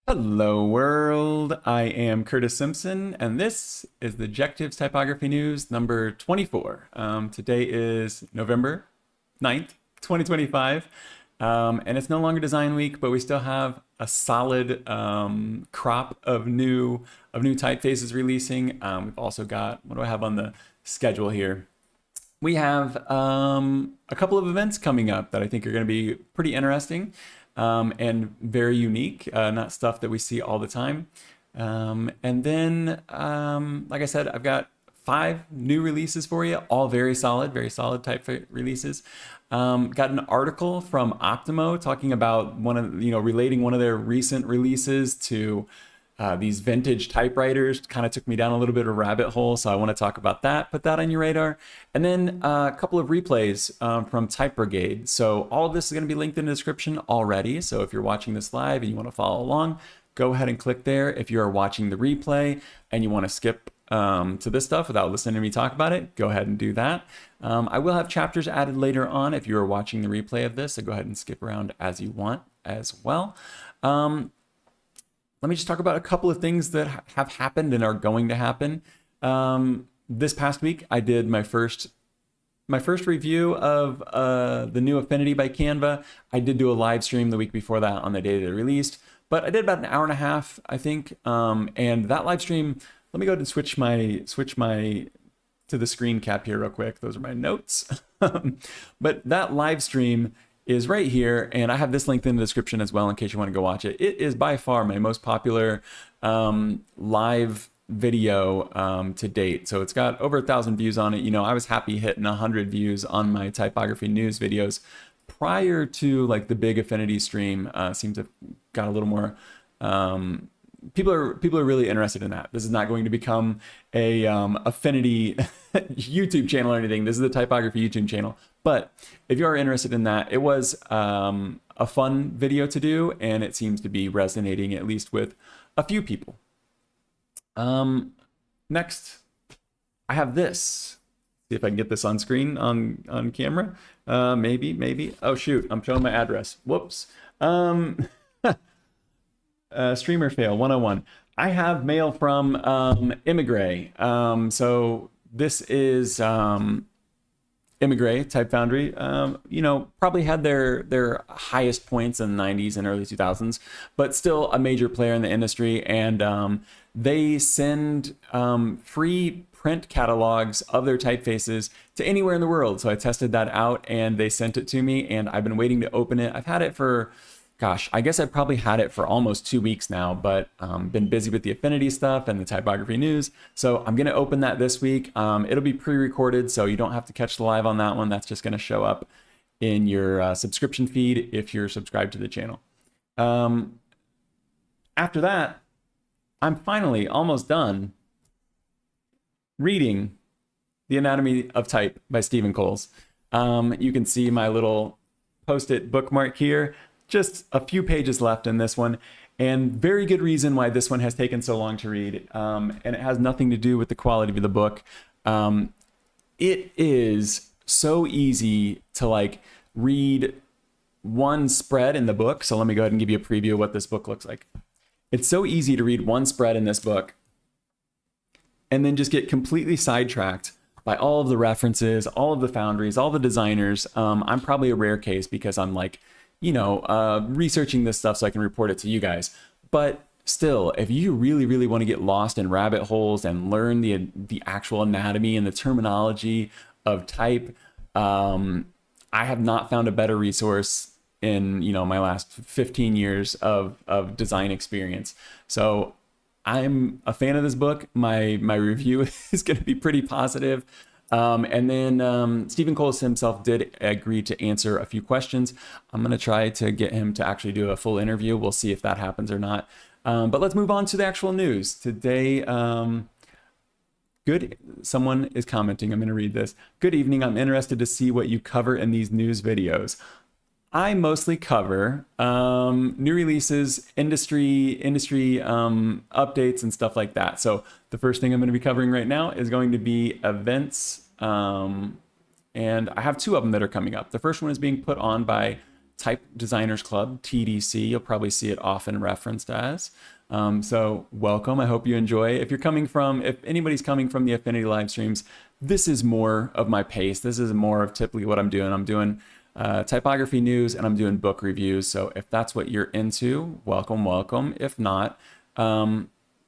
Hello world, I am Curtis Simpson and this is the Objectives Typography News number 24. Today is November 9th, 2025, and it's no longer Design Week, but we still have a solid crop of new typefaces releasing. We've also got, what do I have on the schedule here? We have a couple of events coming up that I think are going to be pretty interesting. And very unique, not stuff that we see all the time. And then, like I said, I've got 5 new releases for you, all very solid type releases. Got an article from Optimo talking about relating one of their recent releases to these vintage typewriters. Kind of took me down a little bit of a rabbit hole, so I want to talk about that, put that on your radar. And then a couple of replays from Type Brigade. So all of this is going to be linked in the description already. So if you're watching this live and you want to follow along, go ahead and click there. If you are watching the replay and you want to skip to this stuff without listening to me talk about it, go ahead and do that. I will have chapters added later on if you are watching the replay of this, so go ahead and skip around as you want as well. Let me just talk about a couple of things that have happened and are going to happen. This past week, I did my first review of the new Affinity by Canva. I did do a live stream the week before that on the day that it released, but I did about an hour and a half, I think. And that live stream, let me go ahead and switch my to the screen cap here real quick. Those are my notes. But that live stream is right here, and I have this linked in the description as well in case you want to go watch it. It is by far my most popular live video to date. So it's got over 1,000 views on it. You know, I was happy hitting 100 views on my typography news videos prior to like the big Affinity stream. Seems to have got a little more. People are really interested in that. This is not going to become a Affinity YouTube channel or anything. This is the Typography YouTube channel. But if you are interested in that, it was a fun video to do, and it seems to be resonating at least with a few people. Next, I have this. See if I can get this on screen on camera. Maybe. Oh shoot, I'm showing my address. Whoops. Streamer fail 101. I have mail from Immigrate. So this is Immigrate, Type Foundry. Probably had their highest points in the 90s and early 2000s, but still a major player in the industry. And they send free print catalogs of their typefaces to anywhere in the world. So I tested that out and they sent it to me, and I've been waiting to open it. I've had it for, gosh, I guess I've probably had it for almost 2 weeks now, but been busy with the Affinity stuff and the typography news. So I'm going to open that this week. It'll be pre-recorded, so you don't have to catch the live on that one. That's just going to show up in your subscription feed if you're subscribed to the channel. After that, I'm finally almost done reading The Anatomy of Type by Stephen Coles. You can see my little post-it bookmark here. Just a few pages left in this one, and very good reason why this one has taken so long to read, and it has nothing to do with the quality of the book. It is so easy to like read one spread in the book, so let me go ahead and give you a preview of what this book looks like. It's so easy to read one spread in this book and then just get completely sidetracked by all of the references, all of the foundries, all the designers. I'm probably a rare case because I'm like, researching this stuff so I can report it to you guys. But still, if you really want to get lost in rabbit holes and learn the actual anatomy and the terminology of type, I have not found a better resource in my last 15 years of design experience. So I'm a fan of this book. My review is going to be pretty positive. And then Stephen Coles himself did agree to answer a few questions. I'm going to try to get him to actually do a full interview. We'll see if that happens or not. But let's move on to the actual news. Today, someone is commenting. I'm going to read this. Good evening. I'm interested to see what you cover in these news videos. I mostly cover new releases, industry updates and stuff like that. So the first thing I'm going to be covering right now is going to be events. And I have 2 of them that are coming up. The first one is being put on by Type Designers Club, TDC. You'll probably see it often referenced as. So welcome. I hope you enjoy. If anybody's coming from the Affinity live streams, this is more of my pace. This is more of typically what I'm doing. I'm doing typography news and I'm doing book reviews. So if that's what you're into, welcome, welcome. If not,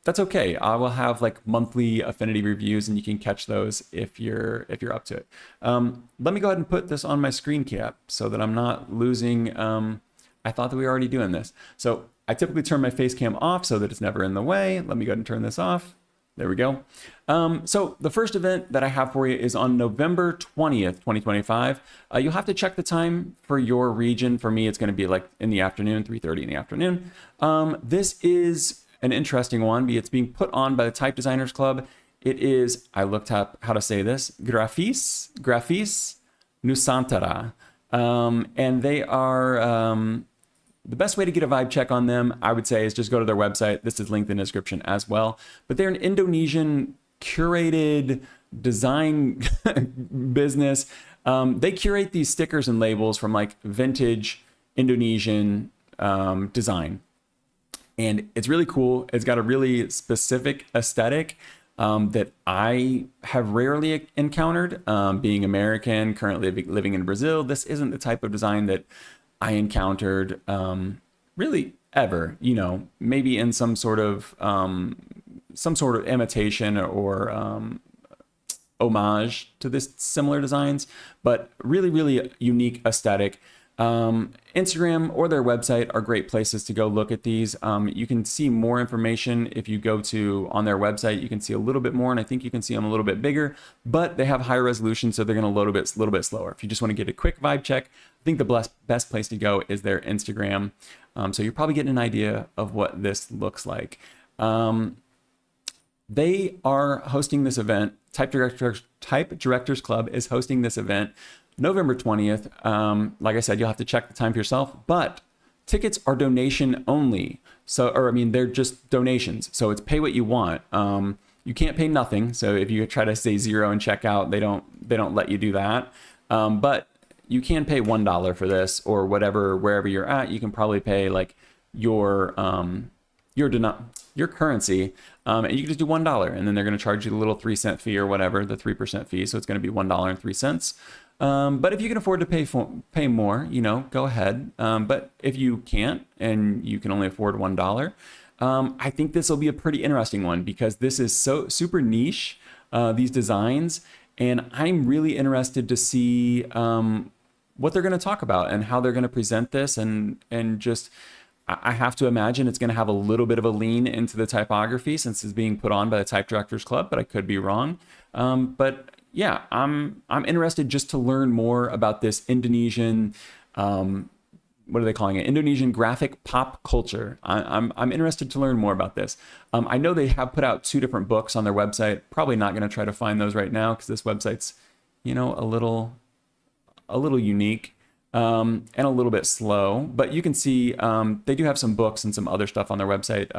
that's okay. I will have like monthly Affinity reviews and you can catch those if you're up to it. Let me go ahead and put this on my screen cap so that I'm not losing. I thought that we were already doing this. So I typically turn my face cam off so that it's never in the way. Let me go ahead and turn this off. There we go. So the first event that I have for you is on November 20th, 2025. You'll have to check the time for your region. For me, it's going to be like in the afternoon, 3:30 in the afternoon. This is an interesting one. It's being put on by the Type Designers Club. It is, I looked up how to say this, Graphis Nusantara. And they are, the best way to get a vibe check on them, I would say, is just go to their website. This is linked in the description as well. But they're an Indonesian curated design business. They curate these stickers and labels from like vintage Indonesian design. And it's really cool. It's got a really specific aesthetic that I have rarely encountered. Being American, currently living in Brazil, this isn't the type of design that I encountered really ever. You know, maybe in some sort of imitation or homage to this similar designs, but really unique aesthetic. Instagram or their website are great places to go look at these. You can see more information if you go on their website. You can see a little bit more, and I think you can see them a little bit bigger, but they have higher resolution, so they're going to load a little bit slower. If you just want to get a quick vibe check, I think the best place to go is their Instagram. So you're probably getting an idea of what this looks like. They are hosting this event. Type Directors Club is hosting this event November 20th. Like I said, you'll have to check the time for yourself, but tickets are donation only. They're just donations. So it's pay what you want. You can't pay nothing. So if you try to say zero and check out, they don't let you do that. But you can pay $1 for this or whatever, wherever you're at. You can probably pay like your currency, and you can just do $1, and then they're going to charge you the little 3-cent fee or whatever, the 3% fee. So it's going to be $1.03. But if you can afford to pay more, go ahead. But if you can't and you can only afford $1, I think this will be a pretty interesting one because this is so super niche, these designs, and I'm really interested to see what they're going to talk about and how they're going to present this, and just I have to imagine it's going to have a little bit of a lean into the typography since it's being put on by the Type Directors Club, but I could be wrong. But yeah, I'm interested just to learn more about this Indonesian, what are they calling it? Indonesian graphic pop culture. I'm interested to learn more about this. I know they have put out 2 different books on their website. Probably not going to try to find those right now because this website's, a little unique. And a little bit slow, but you can see they do have some books and some other stuff on their website.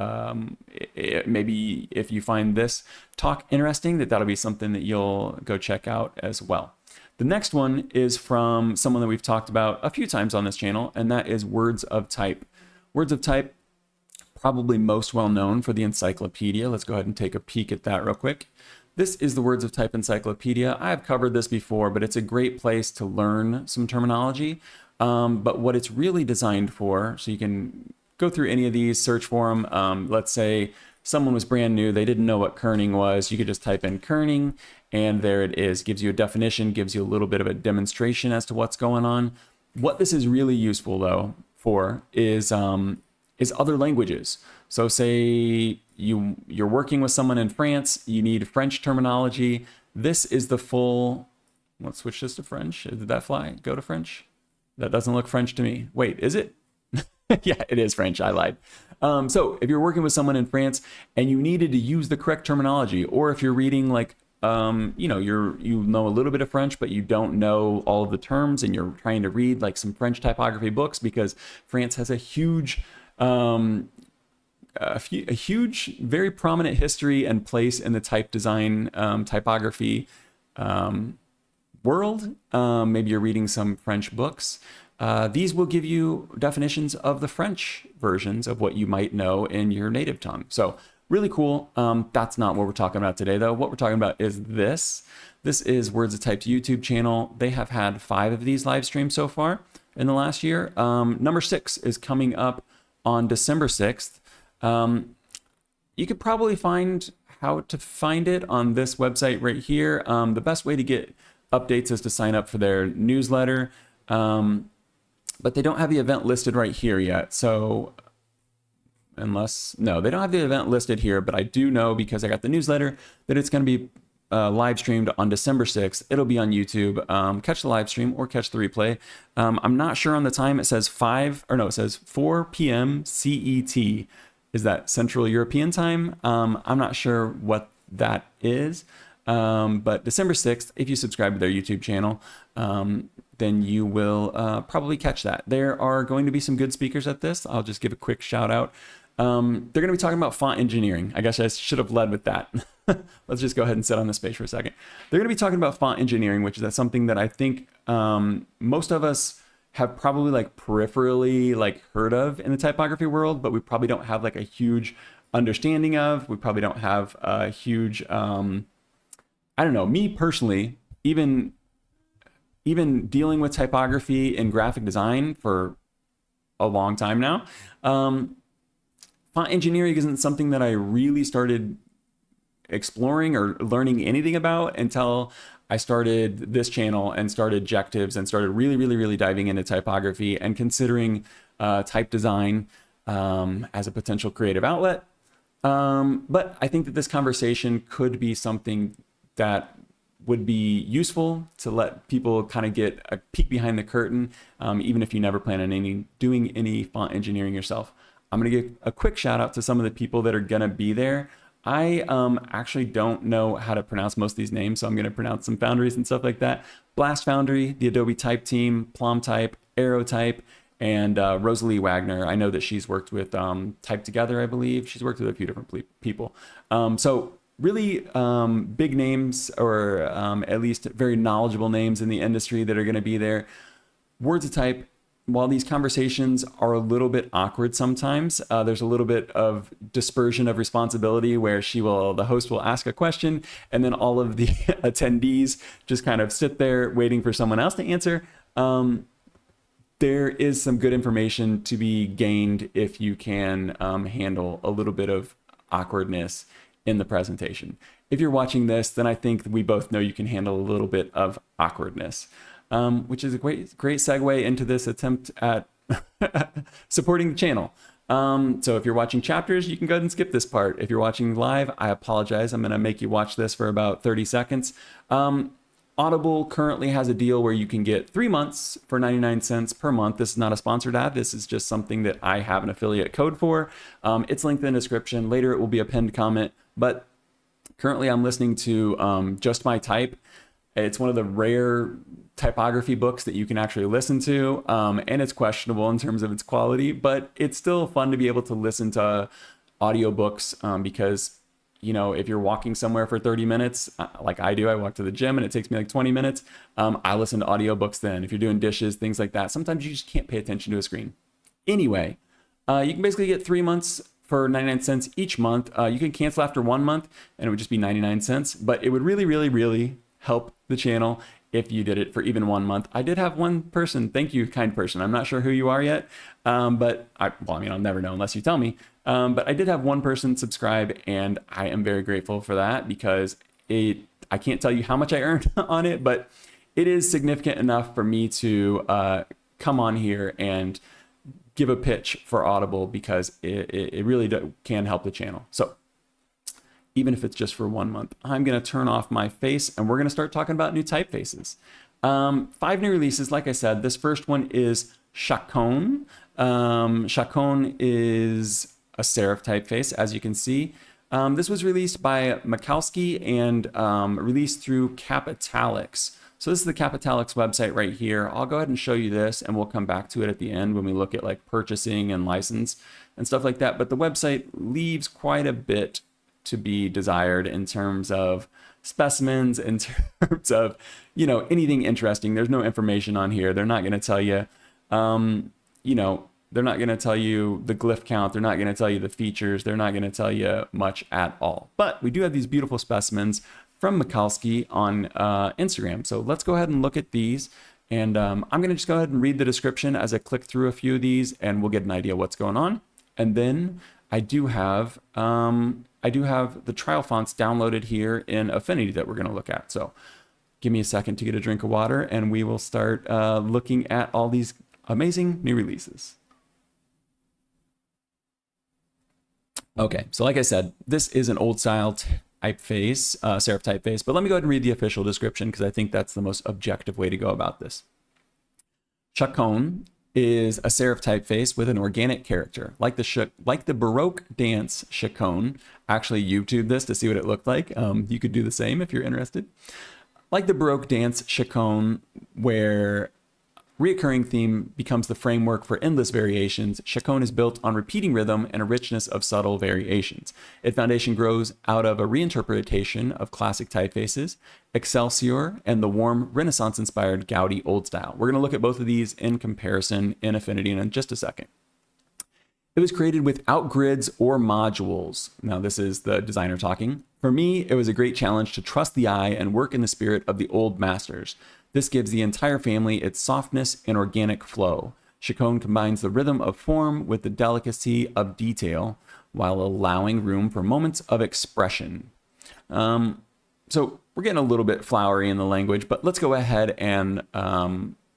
Maybe if you find this talk interesting, that'll be something that you'll go check out as well. The next one is from someone that we've talked about a few times on this channel, and that is Words of Type. Words of Type, probably most well known for the encyclopedia. Let's go ahead and take a peek at that real quick. This is the Words of Type Encyclopedia. I have covered this before, but it's a great place to learn some terminology. But what it's really designed for, so you can go through any of these, search for them. Let's say someone was brand new, they didn't know what kerning was. You could just type in kerning, and there it is. Gives you a definition, gives you a little bit of a demonstration as to what's going on. What this is really useful, though, for is other languages. So say you're working with someone in France, you need French terminology. This is the full, let's switch this to French. Did that fly? Go to French? That doesn't look French to me. Wait, is it? Yeah, it is French. I lied. So if you're working with someone in France and you needed to use the correct terminology, or if you're reading like, you know a little bit of French, but you don't know all of the terms, and you're trying to read like some French typography books because France has a huge, very prominent history and place in the type design, typography world. Maybe you're reading some French books. these will give you definitions of the French versions of what you might know in your native tongue. So really cool. That's not what we're talking about today, though. What we're talking about is this. This is Words of Type's YouTube channel. They have had 5 of these live streams so far in the last year. Number 6 is coming up on December 6th. You could probably find how to find it on this website right here. The best way to get updates is to sign up for their newsletter. But they don't have the event listed right here yet. So no, they don't have the event listed here, but I do know because I got the newsletter that it's going to be live streamed on December 6th. It'll be on YouTube. Catch the live stream or catch the replay. I'm not sure on the time. It says it says 4 p.m. CET. Is that Central European time? I'm not sure what that is. But December 6th, if you subscribe to their YouTube channel, then you will probably catch that. There are going to be some good speakers at this. I'll just give a quick shout out. They're going to be talking about font engineering. I guess I should have led with that. Let's just go ahead and sit on this page for a second. They're going to be talking about font engineering, which is something that I think most of us have probably like peripherally like heard of in the typography world, but we probably don't have like a huge understanding of. We probably don't have a huge, I don't know, me personally, even dealing with typography and graphic design for a long time now, font engineering isn't something that I really started exploring or learning anything about until I started this channel and started Jectives and started really diving into typography and considering type design as a potential creative outlet. But I think that this conversation could be something that would be useful to let people kind of get a peek behind the curtain, even if you never plan on doing any font engineering yourself. I'm going to give a quick shout out to some of the people that are going to be there. I actually don't know how to pronounce most of these names, so I'm going to pronounce some foundries and stuff like that. Blast Foundry, the Adobe Type team, Plum Type, Aero Type, and Rosalie Wagner. I know that she's worked with Type Together, I believe. She's worked with a few different people. So really big names, or at least very knowledgeable names in the industry that are going to be there. Words of Type, while these conversations are a little bit awkward sometimes, there's a little bit of dispersion of responsibility where the host will ask a question and then all of the attendees just kind of sit there waiting for someone else to answer. There is some good information to be gained if you can handle a little bit of awkwardness in the presentation. If you're watching this, then I think we both know you can handle a little bit of awkwardness. Which is a great segue into this attempt at supporting the channel. So if you're watching chapters, you can go ahead and skip this part. If you're watching live, I apologize. I'm going to make you watch this for about 30 seconds. Audible currently has a deal where you can get 3 months for 99 cents per month. This is not a sponsored ad. This is just something that I have an affiliate code for. It's linked in the description. Later, it will be a pinned comment. But currently, I'm listening to Just My Type. It's one of the rare typography books that you can actually listen to, and it's questionable in terms of its quality, but it's still fun to be able to listen to audiobooks because, you know, if you're walking somewhere for 30 minutes, like I do, I walk to the gym and it takes me like 20 minutes, I listen to audiobooks then. If you're doing dishes, things like that, sometimes you just can't pay attention to a screen. Anyway, you can basically get 3 months for 99 cents each month. You can cancel after 1 month and it would just be 99 cents, but it would really help the channel if you did it for even 1 month. I did have one person, thank you, kind person. I'm not sure who you are yet, but I'll never know unless you tell me. But I did have one person subscribe, and I am very grateful for that because I can't tell you how much I earned on it, but it is significant enough for me to come on here and give a pitch for Audible because it really can help the channel. So even if it's just for 1 month, I'm going to turn off my face and we're going to start talking about new typefaces. 5 new releases, like I said. This first one is Chaconne. Chaconne is a serif typeface, as you can see. This was released by Machalski and released through Capitalics. So this is the Capitalics website right here. I'll go ahead and show you this and we'll come back to it at the end when we look at like purchasing and license and stuff like that. But the website leaves quite a bit to be desired in terms of specimens, in terms of, you know, anything interesting. There's no information on here. They're not going to tell you You know, they're not going to tell you the glyph count. They're not going to tell you the features. They're not going to tell you much at all. But we do have these beautiful specimens from Machalski on Instagram. So let's go ahead and look at these. And I'm going to just go ahead and read the description as I click through a few of these, and we'll get an idea what's going on. And then I do have the trial fonts downloaded here in Affinity that we're going to look at. So give me a second to get a drink of water, and we will start looking at all these amazing new releases. Okay, so like I said, this is an old style typeface, serif typeface, but let me go ahead and read the official description because I think that's the most objective way to go about this. Chaconne is a serif typeface with an organic character. Like the Baroque dance Chaconne, actually YouTube this to see what it looked like. You could do the same if you're interested. Like the Baroque dance Chaconne, where reoccurring theme becomes the framework for endless variations, Chaconne is built on repeating rhythm and a richness of subtle variations. Its foundation grows out of a reinterpretation of classic typefaces, Excelsior, and the warm Renaissance-inspired Gaudi Old Style. We're going to look at both of these in comparison in Affinity in just a second. It was created without grids or modules. Now, this is the designer talking. For me, it was a great challenge to trust the eye and work in the spirit of the old masters. This gives the entire family its softness and organic flow. Chaconne combines the rhythm of form with the delicacy of detail while allowing room for moments of expression. So we're getting a little bit flowery in the language, but let's go ahead and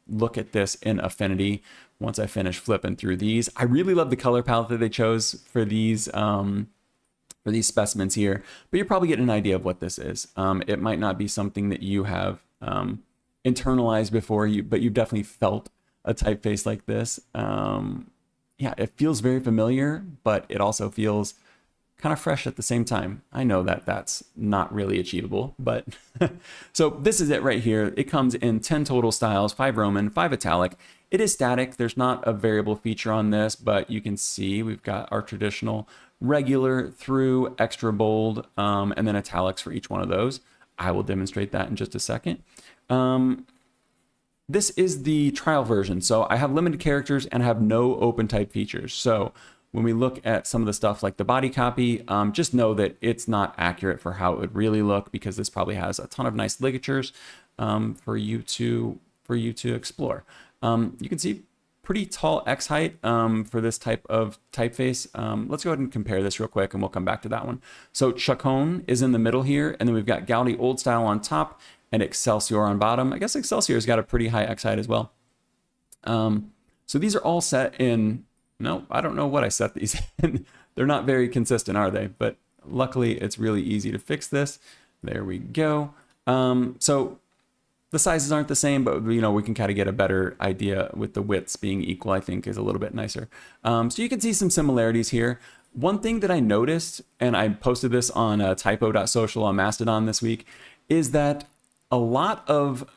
look at this in Affinity once I finish flipping through these. I really love the color palette that they chose for these specimens here, but you're probably getting an idea of what this is. It might not be something that you have internalized before, but you've definitely felt a typeface like this. Yeah, it feels very familiar, but it also feels kind of fresh at the same time. I know that that's not really achievable, but so this is it right here. It comes in 10 total styles, 5 Roman, 5 italic. It is static. There's not a variable feature on this, but you can see we've got our traditional regular through extra bold, and then italics for each one of those. I will demonstrate that in just a second. This is the trial version. So I have limited characters and I have no open type features. So when we look at some of the stuff like the body copy, just know that it's not accurate for how it would really look, because this probably has a ton of nice ligatures for you to explore. You can see pretty tall X height for this type of typeface. Let's go ahead and compare this real quick and we'll come back to that one. So Chaconne is in the middle here, and then we've got Gaudi Old Style on top and Excelsior on bottom. I guess Excelsior's got a pretty high X height as well. So these are all set in, no, I don't know what I set these in. They're not very consistent, are they? But luckily it's really easy to fix this. There we go. So the sizes aren't the same, but you know, we can kind of get a better idea with the widths being equal. I think is a little bit nicer. So you can see some similarities here. One thing that I noticed, and I posted this on typo.social on Mastodon this week, is that a lot of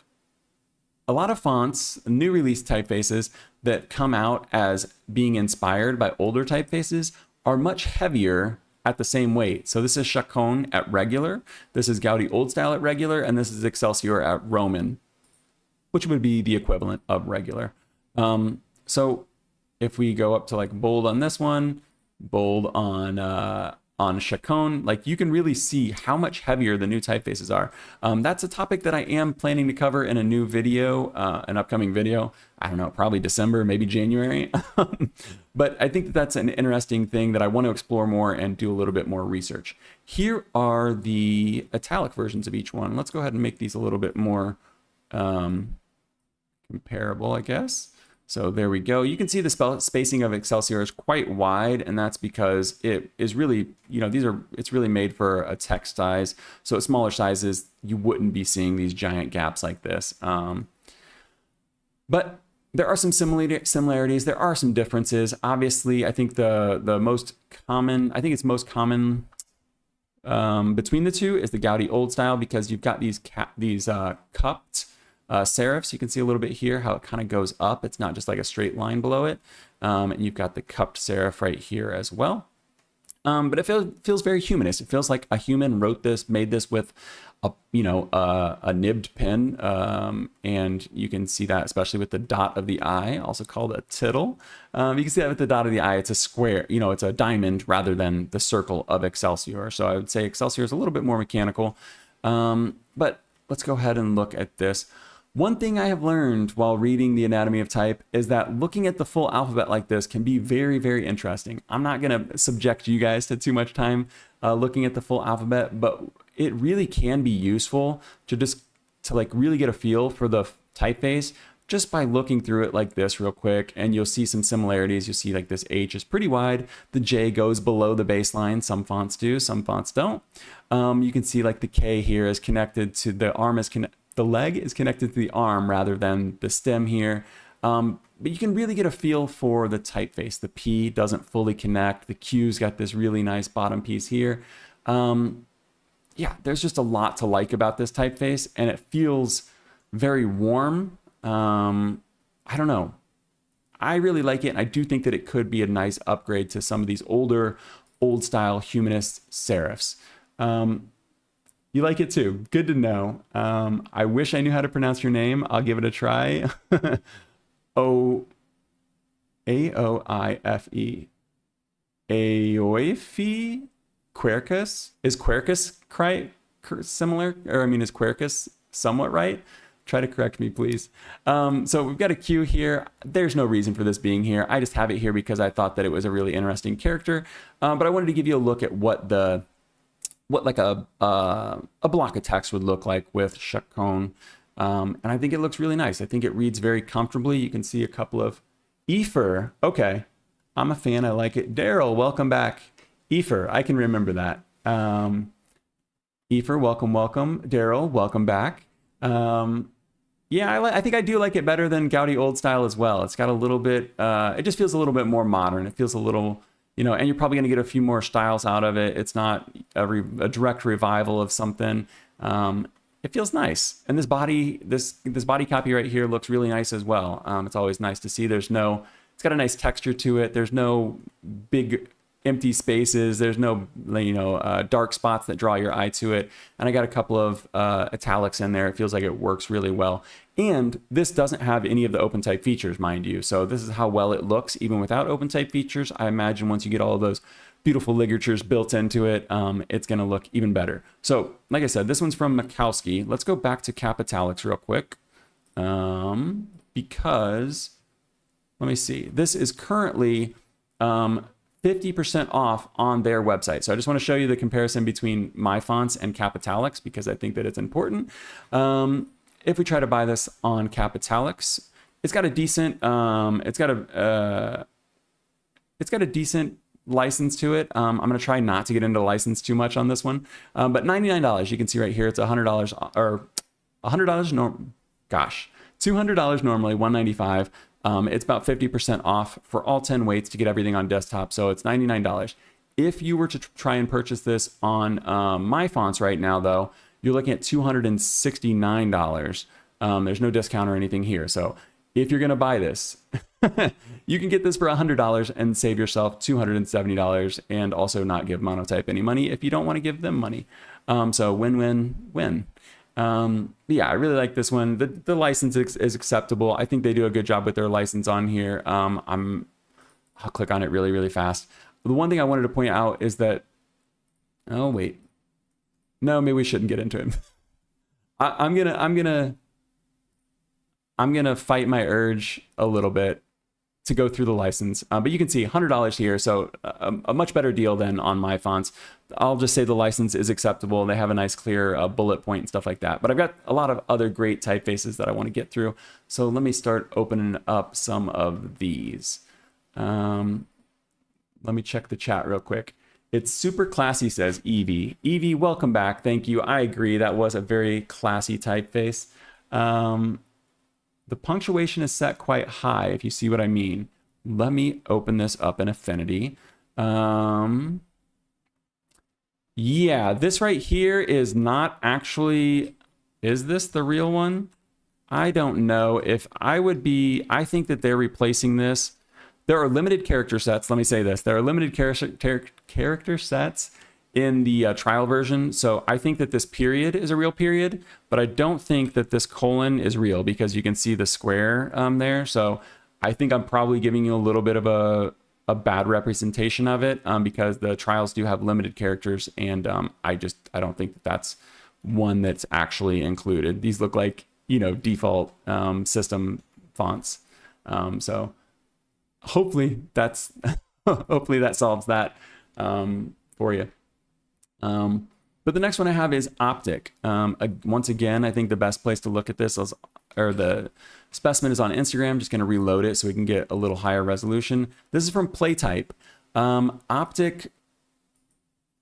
fonts, new release typefaces that come out as being inspired by older typefaces are much heavier at the same weight. So this is Chaconne at regular, this is Gaudi Old Style at regular, and this is Excelsior at Roman, which would be the equivalent of regular. So if we go up to like bold on this one, bold on Chaconne, like you can really see how much heavier the new typefaces are. That's a topic that I am planning to cover in a new video, an upcoming video. I don't know, probably December, maybe January. But I think that that's an interesting thing that I want to explore more and do a little bit more research. Here are the italic versions of each one. Let's go ahead and make these a little bit more comparable, I guess. So there we go. You can see the spacing of Excelsior is quite wide, and that's because it is really, you know, it's really made for a text size. So at smaller sizes, you wouldn't be seeing these giant gaps like this. But there are some similarities. There are some differences. Obviously, I think the most common, I think it's most common between the two is the Gaudi Old Style, because you've got these cupped serifs. You can see a little bit here how it kind of goes up. It's not just like a straight line below it. And you've got the cupped serif right here as well. But it feels very humanist. It feels like a human wrote this, made this with a nibbed pen, and you can see that especially with the dot of the I, also called a tittle. You can see that with the dot of the I, it's a square, it's a diamond rather than the circle of Excelsior. So I would say Excelsior is a little bit more mechanical, but let's go ahead and look at this. One thing I have learned while reading the anatomy of type is that looking at the full alphabet like this can be very, very interesting. I'm not going to subject you guys to too much time looking at the full alphabet, but it really can be useful to like really get a feel for the typeface just by looking through it like this real quick, and you'll see some similarities. You'll see like this H is pretty wide. The J goes below the baseline. Some fonts do, some fonts don't. You can see like the K here is connected to the arm, the leg is connected to the arm rather than the stem here. But you can really get a feel for the typeface. The P doesn't fully connect. The Q's got this really nice bottom piece here. Yeah, there's just a lot to like about this typeface, and it feels very warm. I don't know. I really like it, and I do think that it could be a nice upgrade to some of these old style humanist serifs. You like it too. Good to know. I wish I knew how to pronounce your name. I'll give it a try. Aoife. Aoife? Quercus? Is Quercus similar? Or I mean, is Quercus somewhat right? Try to correct me, please. So we've got a Q here. There's no reason for this being here. I just have it here because I thought that it was a really interesting character. But I wanted to give you a look at what like a block of text would look like with Chaconne. And I think it looks really nice. I think it reads very comfortably. You can see a couple of Efer. Okay, I'm a fan. I like it. Daryl, welcome back. Efer, I can remember that. Efer, welcome. Daryl, welcome back. Yeah, I think I do like it better than Gaudi old style as well. It's got a little bit, it just feels a little bit more modern. It feels a little, and you're probably going to get a few more styles out of it. It's not a direct revival of something. It feels nice. And this body copy right here looks really nice as well. It's always nice to see. It's got a nice texture to it. There's no big empty spaces. There's no, dark spots that draw your eye to it. And I got a couple of italics in there. It feels like it works really well. And this doesn't have any of the OpenType features, mind you. So this is how well it looks, even without OpenType features. I imagine once you get all of those beautiful ligatures built into it, it's going to look even better. So, like I said, this one's from Machalski. Let's go back to Capitalics real quick. Because, let me see. This is currently 50% off on their website. So I just want to show you the comparison between my fonts and Capitalics because I think that it's important. If we try to buy this on Capitalics, it's got a decent license to it. I'm going to try not to get into license too much on this one. But $99, you can see right here, it's $100 or $100 $200 normally, $195. It's about 50% off for all 10 weights to get everything on desktop. So it's $99. If you were to try and purchase this on my fonts right now, though, you're looking at $269. There's no discount or anything here. So if you're going to buy this, you can get this for $100 and save yourself $270 and also not give Monotype any money if you don't want to give them money. So win-win-win. Yeah, I really like this one. The license is acceptable. I think they do a good job with their license on here. I'll click on it really, really fast. The one thing I wanted to point out is that, oh wait, no, maybe we shouldn't get into it. I'm gonna fight my urge a little bit to go through the license, but you can see $100 here, so a much better deal than on my fonts. I'll just say the license is acceptable. They have a nice clear bullet point and stuff like that, but I've got a lot of other great typefaces that I want to get through. So let me start opening up some of these. Let me check the chat real quick. It's super classy, says Evie. Evie, welcome back. Thank you. I agree. That was a very classy typeface. The punctuation is set quite high, if you see what I mean. Let me open this up in Affinity. Yeah, this right here is not actually... Is this the real one? I don't know. If I would be... I think that they're replacing this. There are limited character sets. Let me say this. There are limited character sets in the trial version. So I think that this period is a real period, but I don't think that this colon is real because you can see the square there. So I think I'm probably giving you a little bit of a bad representation of it because the trials do have limited characters, and I don't think that that's one that's actually included. These look like, you know, default system fonts. So hopefully that's hopefully that solves that for you. But the next one I have is Optik. Once again, I think the best place to look at this is, or the specimen is on Instagram. I'm just going to reload it so we can get a little higher resolution. This is from Playtype. Optik,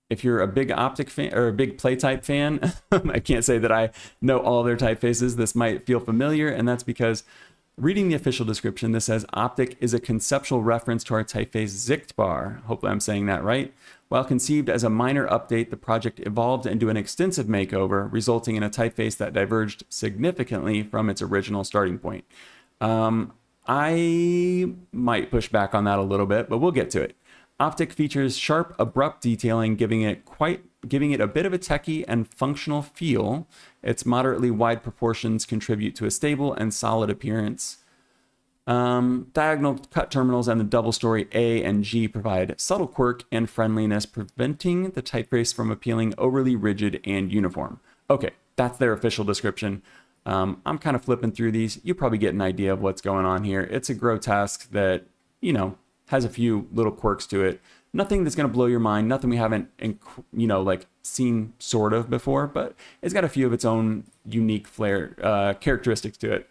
if you're a big Optik fan or a big Playtype fan, I can't say that I know all their typefaces. This might feel familiar, and that's because reading the official description, this says Optik is a conceptual reference to our typeface Sichtbar. Hopefully I'm saying that right. While conceived as a minor update, the project evolved into an extensive makeover, resulting in a typeface that diverged significantly from its original starting point. I might push back on that a little bit, but we'll get to it. Optik features sharp, abrupt detailing, giving it a bit of a techie and functional feel. Its moderately wide proportions contribute to a stable and solid appearance. Diagonal cut terminals and the double story A and G provide subtle quirk and friendliness, preventing the typeface from appealing overly rigid and uniform. Okay, that's their official description. I'm kind of flipping through these. You probably get an idea of what's going on here. It's a grotesque that, you know, has a few little quirks to it. Nothing that's going to blow your mind. Nothing we haven't, you know, like seen sort of before, but it's got a few of its own unique flair, characteristics to it.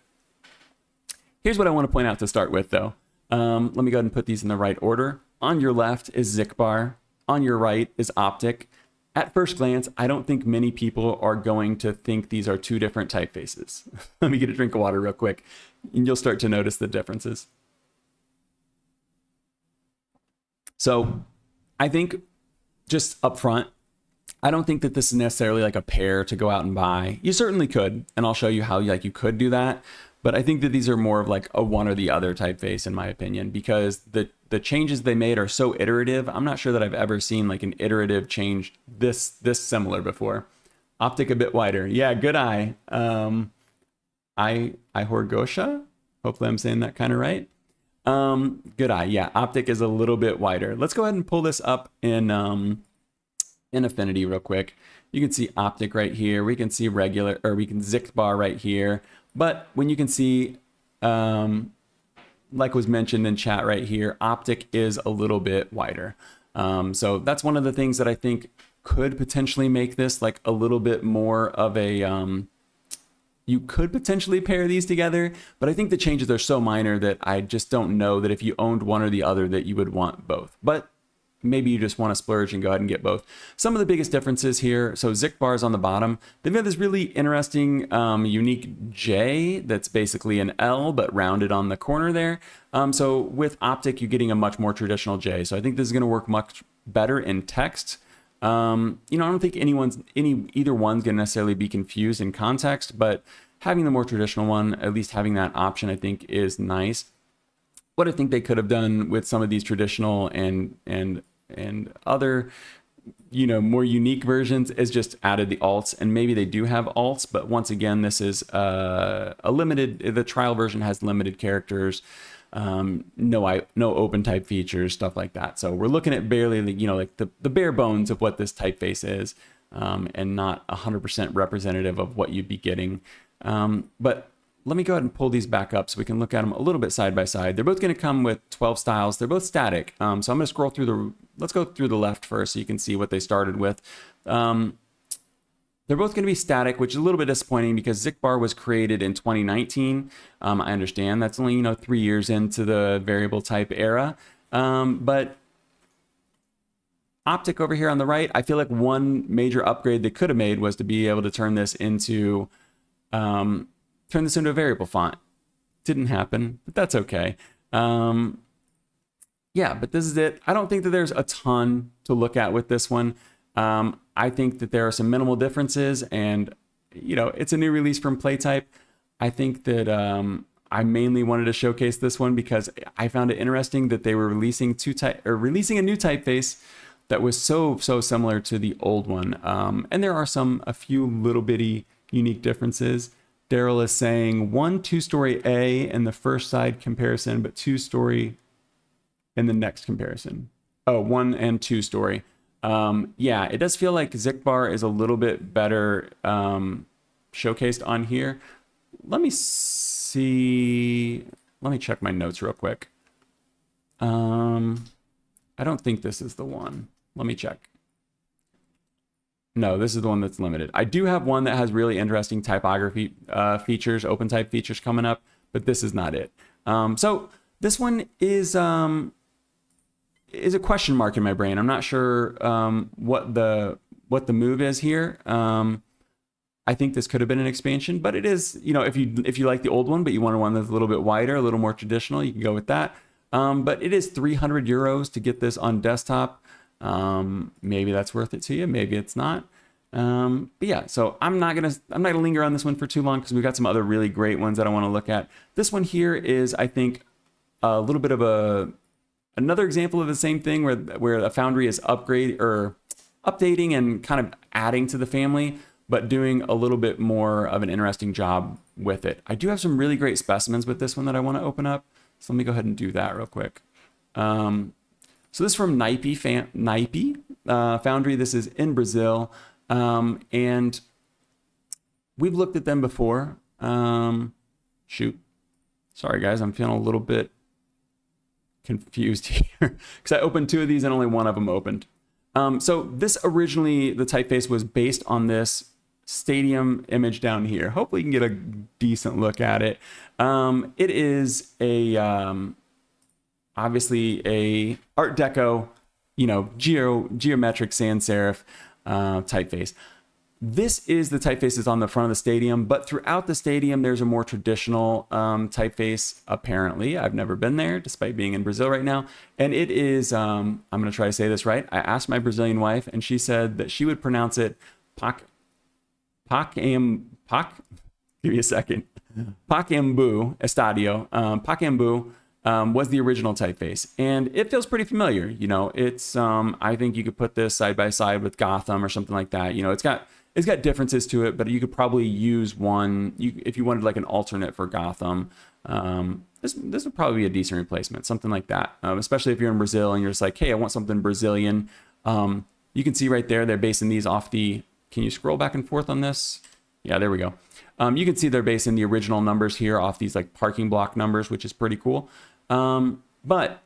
Here's what I want to point out to start with, though. Let me go ahead and put these in the right order. On your left is Sichtbar. On your right is Optik. At first glance, I don't think many people are going to think these are two different typefaces. Let me get a drink of water real quick, and you'll start to notice the differences. So I think just up front, I don't think that this is necessarily like a pair to go out and buy. You certainly could, and I'll show you how you could do that. But I think that these are more of like a one or the other typeface, in my opinion, because the changes they made are so iterative. I'm not sure that I've ever seen like an iterative change this similar before. Optik a bit wider. Yeah, good eye. Ihorgosha. Hopefully I'm saying that kind of right. Good eye. Yeah, Optik is a little bit wider. Let's go ahead and pull this up in Affinity real quick. You can see Optik right here. We can see regular, or we can Sichtbar right here. But when you can see, like was mentioned in chat right here, Optik is a little bit wider. So that's one of the things that I think could potentially make this like a little bit more of a, you could potentially pair these together, but I think the changes are so minor that I just don't know that if you owned one or the other that you would want both. But maybe you just want to splurge and go ahead and get both. Some of the biggest differences here, so Sichtbar is on the bottom. They've got this really interesting, unique J that's basically an L, but rounded on the corner there. So with Optik, you're getting a much more traditional J. So I think this is going to work much better in text. You know, I don't think either one's going to necessarily be confused in context, but having the more traditional one, at least having that option, I think is nice. What I think they could have done with some of these traditional and other, you know, more unique versions is just added the alts, and maybe they do have alts, but once again, this is a limited, the trial version has limited characters, no open type features, stuff like that. So we're looking at barely, you know, like the bare bones of what this typeface is, and not 100% representative of what you'd be getting. But let me go ahead and pull these back up so we can look at them a little bit side by side. They're both going to come with 12 styles. They're both static. So I'm going to scroll through let's go through the left first so you can see what they started with. They're both going to be static, which is a little bit disappointing because Sichtbar was created in 2019. I understand that's only, you know, 3 years into the variable type era. But Optik over here on the right, I feel like one major upgrade they could have made was to be able to turn this into a variable font. Didn't happen, but that's okay. Yeah, but this is it. I don't think that there's a ton to look at with this one. I think that there are some minimal differences, and you know, it's a new release from Playtype. I think that I mainly wanted to showcase this one because I found it interesting that they were releasing a new typeface that was so similar to the old one. And there are a few little bitty unique differences. Daryl is saying 1 2-story A in the first side comparison, but 2-story in the next comparison. Oh, 1 and 2-story. Yeah, it does feel like Zikbar is a little bit better showcased on here. Let me see. Let me check my notes real quick. I don't think this is the one. Let me check. No, this is the one that's limited. I do have one that has really interesting typography features, open type features coming up, but this is not it. So this one is a question mark in my brain. I'm not sure what the move is here. I think this could have been an expansion, but it is, you know, if you like the old one, but you want one that's a little bit wider, a little more traditional, you can go with that. But it is 300 euros to get this on desktop. Maybe that's worth it to you. Maybe it's not. But yeah, so I'm not gonna linger on this one for too long because we've got some other really great ones that I want to look at. This one here is, I think, a little bit of another example of the same thing where a Foundry is updating and kind of adding to the family, but doing a little bit more of an interesting job with it. I do have some really great specimens with this one that I want to open up. So let me go ahead and do that real quick. So this is from Naipe Foundry. This is in Brazil. And we've looked at them before. Shoot. Sorry, guys. I'm feeling a little bit confused here because I opened 2 of these and only one of them opened. So this originally, the typeface was based on this stadium image down here. Hopefully you can get a decent look at it. It is obviously a Art Deco, you know, geometric sans serif typeface. This is the typefaces on the front of the stadium, but throughout the stadium, there's a more traditional typeface, apparently. I've never been there, despite being in Brazil right now. And it is, I'm going to try to say this right. I asked my Brazilian wife, and she said that she would pronounce it give me a second. Pacaembu, Estadio. Pacaembu was the original typeface, and it feels pretty familiar. You know, it's I think you could put this side by side with Gotham or something like that. You know, it's got differences to it, but you could probably use one if you wanted like an alternate for Gotham. This would probably be a decent replacement, something like that. Especially if you're in Brazil and you're just like, hey, I want something Brazilian. You can see right there, they're basing these off the. Can you scroll back and forth on this? Yeah, there we go. You can see they're basing the original numbers here off these like parking block numbers, which is pretty cool. But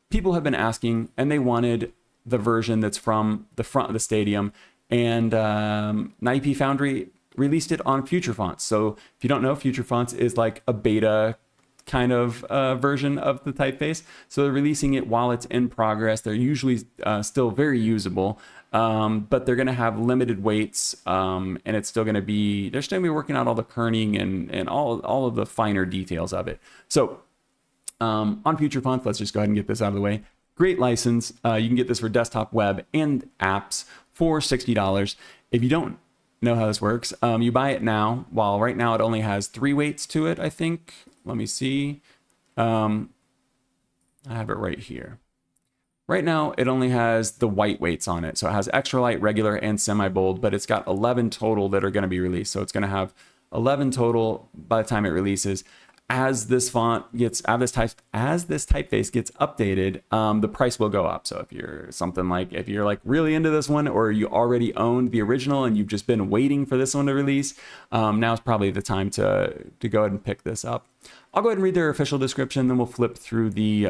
people have been asking, and they wanted the version that's from the front of the stadium. And Naipe Foundry released it on Future Fonts. So if you don't know, Future Fonts is like a beta kind of version of the typeface. So they're releasing it while it's in progress. They're usually still very usable. But they're going to have limited weights, and it's still going to be, they're still going to be working out all the kerning and all of the finer details of it. So on Future Fonts, let's just go ahead and get this out of the way. Great license. You can get this for desktop, web, and apps for $60. If you don't know how this works, you buy it now. While right now it only has 3 weights to it, I think. Let me see. I have it right here. Right now, it only has the white weights on it. So it has extra light, regular, and semi-bold, but it's got 11 total that are going to be released. So it's going to have 11 total by the time it releases. As this font gets, as this typeface gets updated, the price will go up. So if you're if you're like really into this one, or you already owned the original and you've just been waiting for this one to release, now's probably the time to go ahead and pick this up. I'll go ahead and read their official description, then we'll flip through the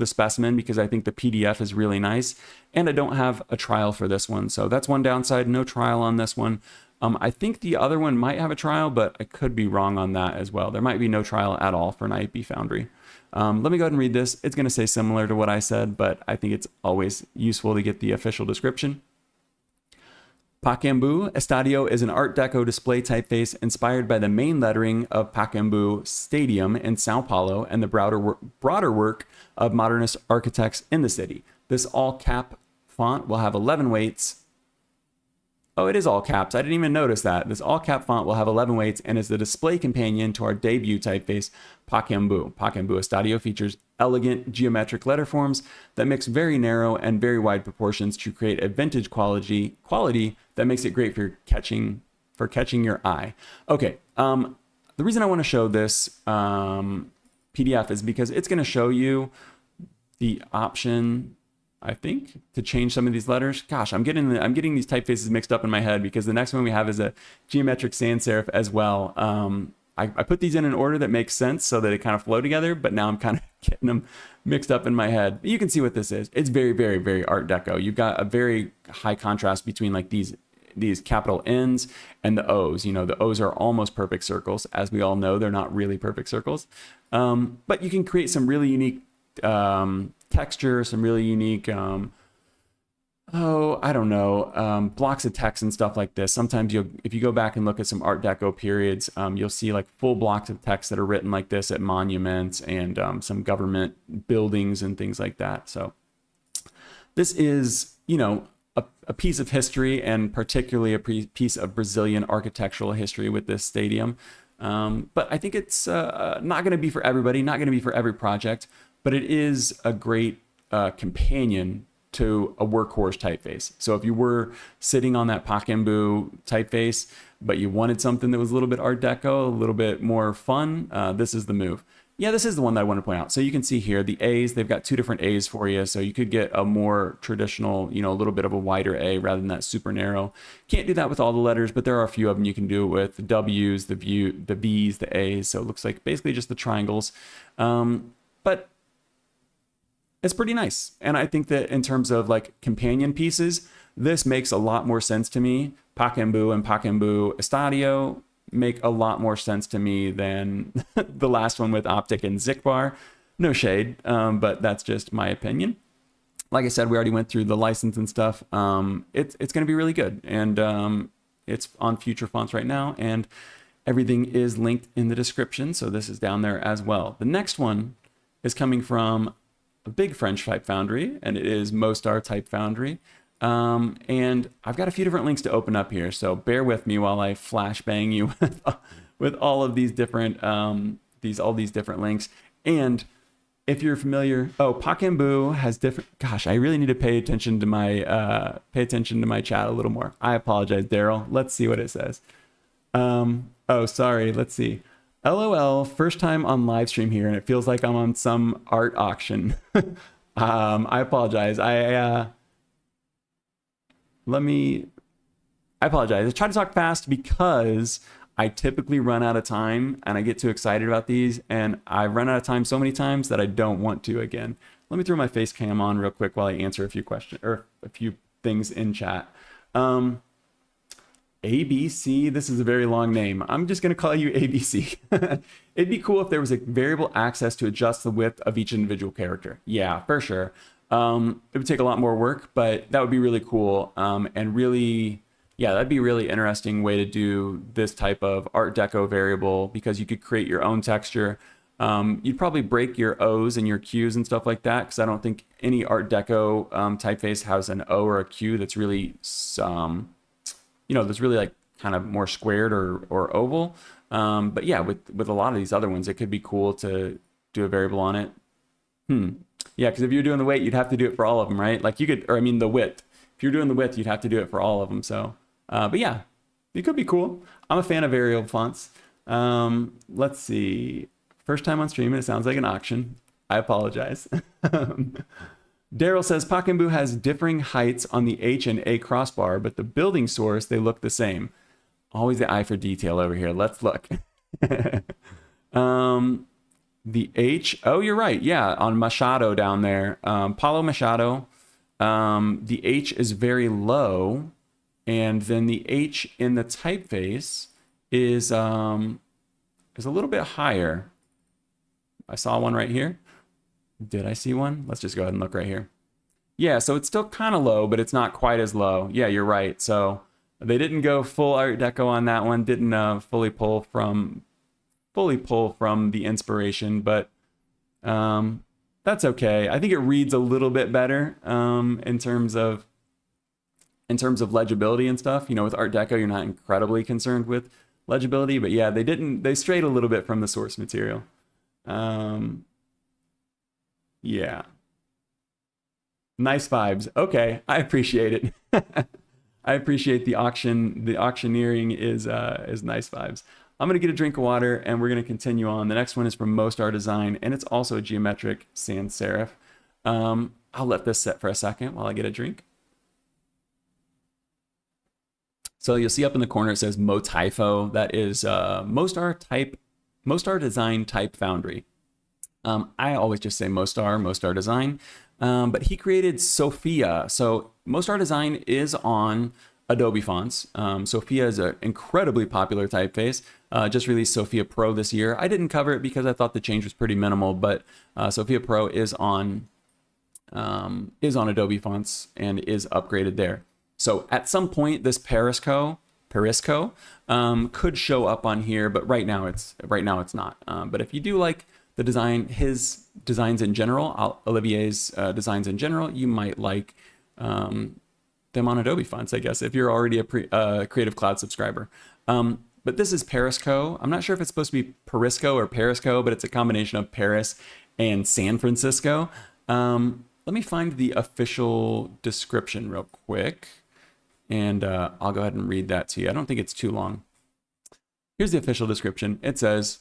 specimen because I think the PDF is really nice, and I don't have a trial for this one. So that's one downside, no trial on this one. I think the other one might have a trial, but I could be wrong on that as well. There might be no trial at all for Naipe Foundry. Let me go ahead and read this. It's going to say similar to what I said, but I think it's always useful to get the official description. Pacaembu Estadio is an Art Deco display typeface inspired by the main lettering of Pacaembu Stadium in Sao Paulo and the broader work of modernist architects in the city. This all-cap font will have 11 weights Oh, it is all caps. I didn't even notice that. This all cap font will have 11 weights and is the display companion to our debut typeface, Pacaembu. Pacaembu Estadio features elegant geometric letter forms that mix very narrow and very wide proportions to create a vintage quality that makes it great for catching your eye. Okay, the reason I want to show this PDF is because it's going to show you the option, I think, to change some of these letters. Gosh, I'm getting these typefaces mixed up in my head because the next one we have is a geometric sans serif as well. I put these in an order that makes sense so that they kind of flow together, but now I'm kind of getting them mixed up in my head. But you can see what this is. It's very, very, very Art Deco. You've got a very high contrast between like these capital N's and the O's. You know, the O's are almost perfect circles. As we all know, they're not really perfect circles. But you can create some really unique texture, some really unique, blocks of text and stuff like this. Sometimes if you go back and look at some Art Deco periods, you'll see like full blocks of text that are written like this at monuments and some government buildings and things like that. So this is, you know, a piece of history, and particularly a piece of Brazilian architectural history with this stadium. But I think it's not going to be for everybody, not going to be for every project, but it is a great companion to a workhorse typeface. So if you were sitting on that Pacaembu typeface, but you wanted something that was a little bit Art Deco, a little bit more fun, this is the move. Yeah, this is the one that I want to point out. So you can see here, the A's, they've got two different A's for you. So you could get a more traditional, you know, a little bit of a wider A rather than that super narrow. Can't do that with all the letters, but there are a few of them you can do it with. The W's, the B's, the A's. So it looks like basically just the triangles. But it's pretty nice. And I think that in terms of like companion pieces, this makes a lot more sense to me. Pacaembu and Pacaembu Estadio make a lot more sense to me than the last one with Optik and Zikbar. No shade, but that's just my opinion. Like I said, we already went through the license and stuff. It's going to be really good. And it's on Future Fonts right now. And everything is linked in the description. So this is down there as well. The next one is coming from a big French type foundry, and it is Mostar Type Foundry. And I've got a few different links to open up here, so bear with me while I flashbang you with all of these different all these different links. And if you're familiar, Pacaembu has different. Gosh, I really need to pay attention to my chat a little more. I apologize, Daryl. Let's see what it says. Oh, sorry. Let's see. LOL, first time on live stream here, and it feels like I'm on some art auction. I apologize. I apologize. I try to talk fast because I typically run out of time and I get too excited about these, and I've run out of time so many times that I don't want to again. Let me throw my face cam on real quick while I answer a few questions or a few things in chat. ABC, this is a very long name. I'm just going to call you ABC. It'd be cool if there was a variable access to adjust the width of each individual character. Yeah, for sure. It would take a lot more work, but that would be really cool. And really, yeah, that'd be a really interesting way to do this type of Art Deco variable, because you could create your own texture. You'd probably break your O's and your Q's and stuff like that, because I don't think any Art Deco typeface has an O or a Q that's really, that's really like kind of more squared or oval. But yeah, with a lot of these other ones, it could be cool to do a variable on it. Yeah, because if you're doing the weight, you'd have to do it for all of them, right? Like the width. If you're doing the width, you'd have to do it for all of them. So, but yeah, it could be cool. I'm a fan of variable fonts. Let's see. First time on stream, and it sounds like an auction. I apologize. Daryl says, Pacaembu has differing heights on the H and A crossbar, but the building source, they look the same. Always the eye for detail over here. Let's look. The H, oh, you're right. Yeah, on Machado down there. Paulo Machado, the H is very low, and then the H in the typeface is a little bit higher. I saw one right here. Did I see one? Let's just go ahead and look right here. Yeah, so it's still kind of low, but it's not quite as low. Yeah, you're right. So they didn't go full Art Deco on that one. Didn't fully pull from the inspiration, but that's okay. I think it reads a little bit better in terms of in terms of legibility and stuff. You know, with Art Deco, you're not incredibly concerned with legibility, but yeah, they strayed a little bit from the source material. Yeah. Nice vibes. Okay, I appreciate it. I appreciate the auction. The auctioneering is nice vibes. I'm gonna get a drink of water and we're gonna continue on. The next one is from Mostardesign and it's also a geometric sans serif. I'll let this set for a second while I get a drink. So you'll see up in the corner it says Motyfo. That is Mostardesign Type Foundry. I always just say Mostardesign. But he created Sophia. So Mostardesign is on Adobe fonts. Sophia is an incredibly popular typeface. Just released Sophia Pro this year. I didn't cover it because I thought the change was pretty minimal, but Sophia Pro is on Adobe fonts and is upgraded there. So at some point, this Parisco could show up on here, but right now it's not. But if you do like the design, his designs in general, Olivier's designs in general, you might like them on Adobe fonts, I guess, if you're already a Creative Cloud subscriber. But this is Parisco. I'm not sure if it's supposed to be Parisco or Parisco, but it's a combination of Paris and San Francisco. Let me find the official description real quick, and I'll go ahead and read that to you. I don't think it's too long. Here's the official description. It says,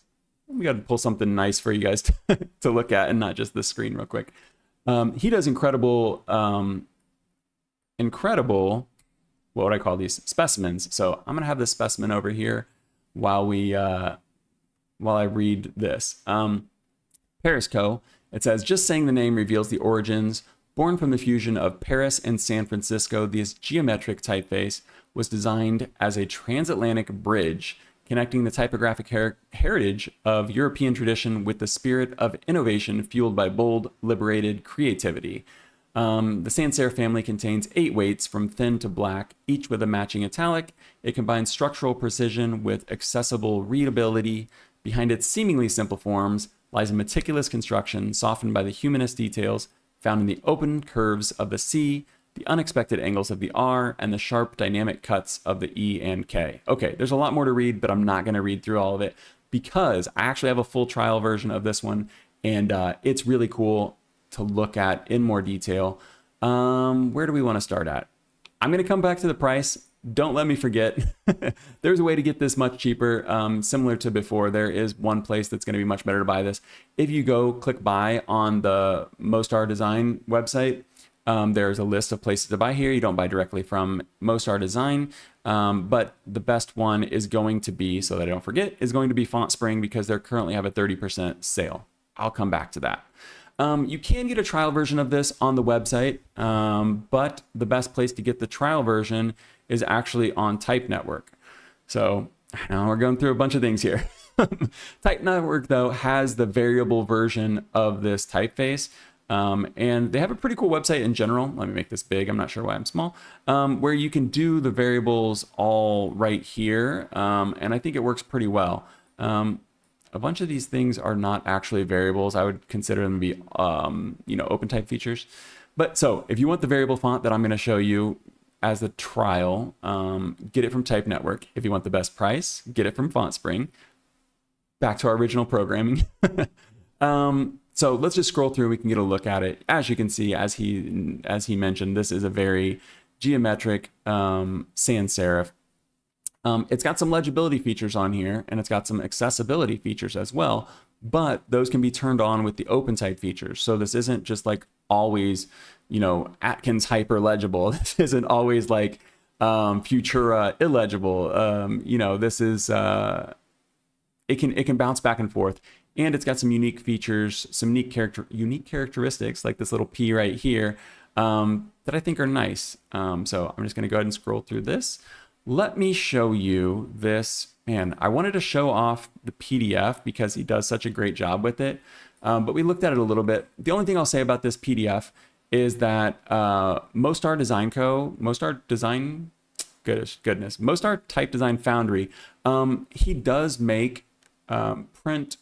we got to pull something nice for you guys to look at and not just the screen real quick. He does incredible, what would I call these? Specimens. So I'm going to have this specimen over here while I read this. Parisco, it says, just saying the name reveals the origins. Born from the fusion of Paris and San Francisco, this geometric typeface was designed as a transatlantic bridge connecting the typographic heritage of European tradition with the spirit of innovation fueled by bold, liberated creativity. The sans serif family contains 8 weights from thin to black, each with a matching italic. It combines structural precision with accessible readability. Behind its seemingly simple forms lies a meticulous construction softened by the humanist details found in the open curves of the C, the unexpected angles of the R, and the sharp dynamic cuts of the E and K. Okay, there's a lot more to read, but I'm not going to read through all of it because I actually have a full trial version of this one, and it's really cool to look at in more detail. Where do we want to start at? I'm going to come back to the price. Don't let me forget. There's a way to get this much cheaper. Similar to before, there is one place that's going to be much better to buy this. If you go click buy on the Mostardesign website, there's a list of places to buy here. You don't buy directly from Mostardesign, but the best one is going to be, so that I don't forget, is going to be Font Spring because they currently have a 30% sale. I'll come back to that. You can get a trial version of this on the website, but the best place to get the trial version is actually on Type Network. So now we're going through a bunch of things here. Type Network, though, has the variable version of this typeface. And they have a pretty cool website in general. Let me make this big. I'm not sure why I'm small. Where you can do the variables all right here. And I think it works pretty well. A bunch of these things are not actually variables. I would consider them to be, open type features. But so if you want the variable font that I'm going to show you as the trial, get it from Type Network. If you want the best price, get it from Font Spring. Back to our original programming. So let's just scroll through. We can get a look at it. As you can see, as he mentioned, this is a very geometric sans serif. It's got some legibility features on here, and it's got some accessibility features as well, but those can be turned on with the open type features. So this isn't just like always, Atkins hyper legible. This isn't always like Futura illegible. This is it can bounce back and forth, and it's got some unique features, some unique characteristics like this little P right here that I think are nice. So I'm just going to go ahead and scroll through this. Let me show you this. Man, I wanted to show off the PDF because he does such a great job with it. But we looked at it a little bit. The only thing I'll say about this PDF is that Mostar Type Design Foundry, he does make print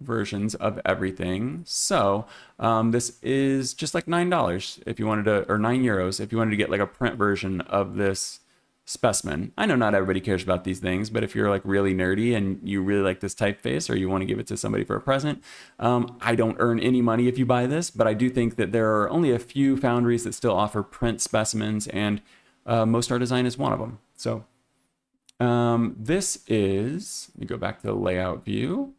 versions of everything. So this is just like $9 if you wanted to, or €9 if you wanted to get like a print version of this specimen. I know not everybody cares about these things, but if you're like really nerdy and you really like this typeface or you want to give it to somebody for a present, I don't earn any money if you buy this, but I do think that there are only a few foundries that still offer print specimens, and Mostardesign is one of them. So this is, let me go back to the layout view,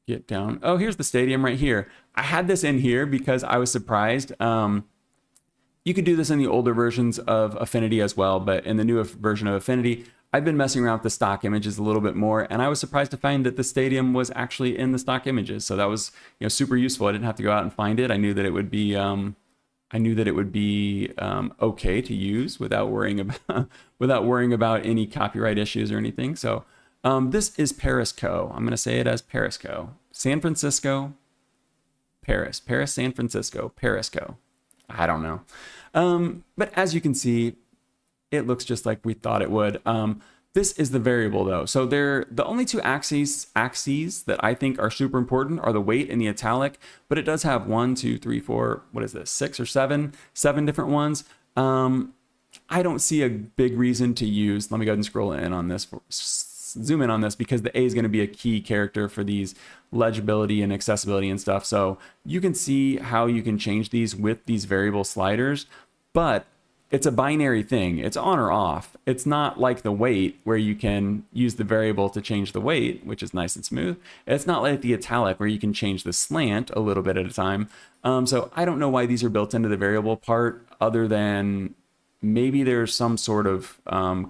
get down. Oh, here's the stadium right here. I had this in here because I was surprised. You could do this in the older versions of Affinity as well, but in the new version of Affinity, I've been messing around with the stock images a little bit more, and I was surprised to find that the stadium was actually in the stock images. So that was, super useful. I didn't have to go out and find it. I knew that it would be, okay to use without worrying about any copyright issues or anything. So this is Parisco. I'm going to say it as Parisco. San Francisco, Paris, San Francisco, Parisco. I don't know. But as you can see, it looks just like we thought it would. This is the variable though. So the only two axes that I think are super important are the weight and the italic, but it does have 1, 2, 3, 4, what is this? 6 or 7 different ones. I don't see a big reason to use, let me go ahead and scroll in on this, zoom in on this, because the A is going to be a key character for these legibility and accessibility and stuff. So you can see how you can change these with these variable sliders, but it's a binary thing. It's on or off. It's not like the weight where you can use the variable to change the weight, which is nice and smooth. It's not like the italic where you can change the slant a little bit at a time. So I don't know why these are built into the variable part, other than maybe there's some sort of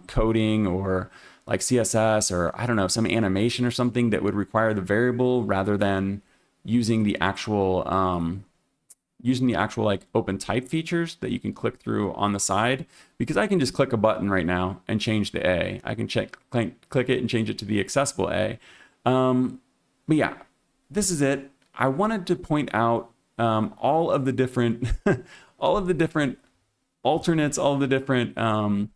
coding or like CSS, or I don't know, some animation or something that would require the variable rather than using the actual like open type features that you can click through on the side, because I can just click a button right now and change the A. I can click it and change it to the accessible A. But yeah, this is it. I wanted to point out all of the different alternates, all of the different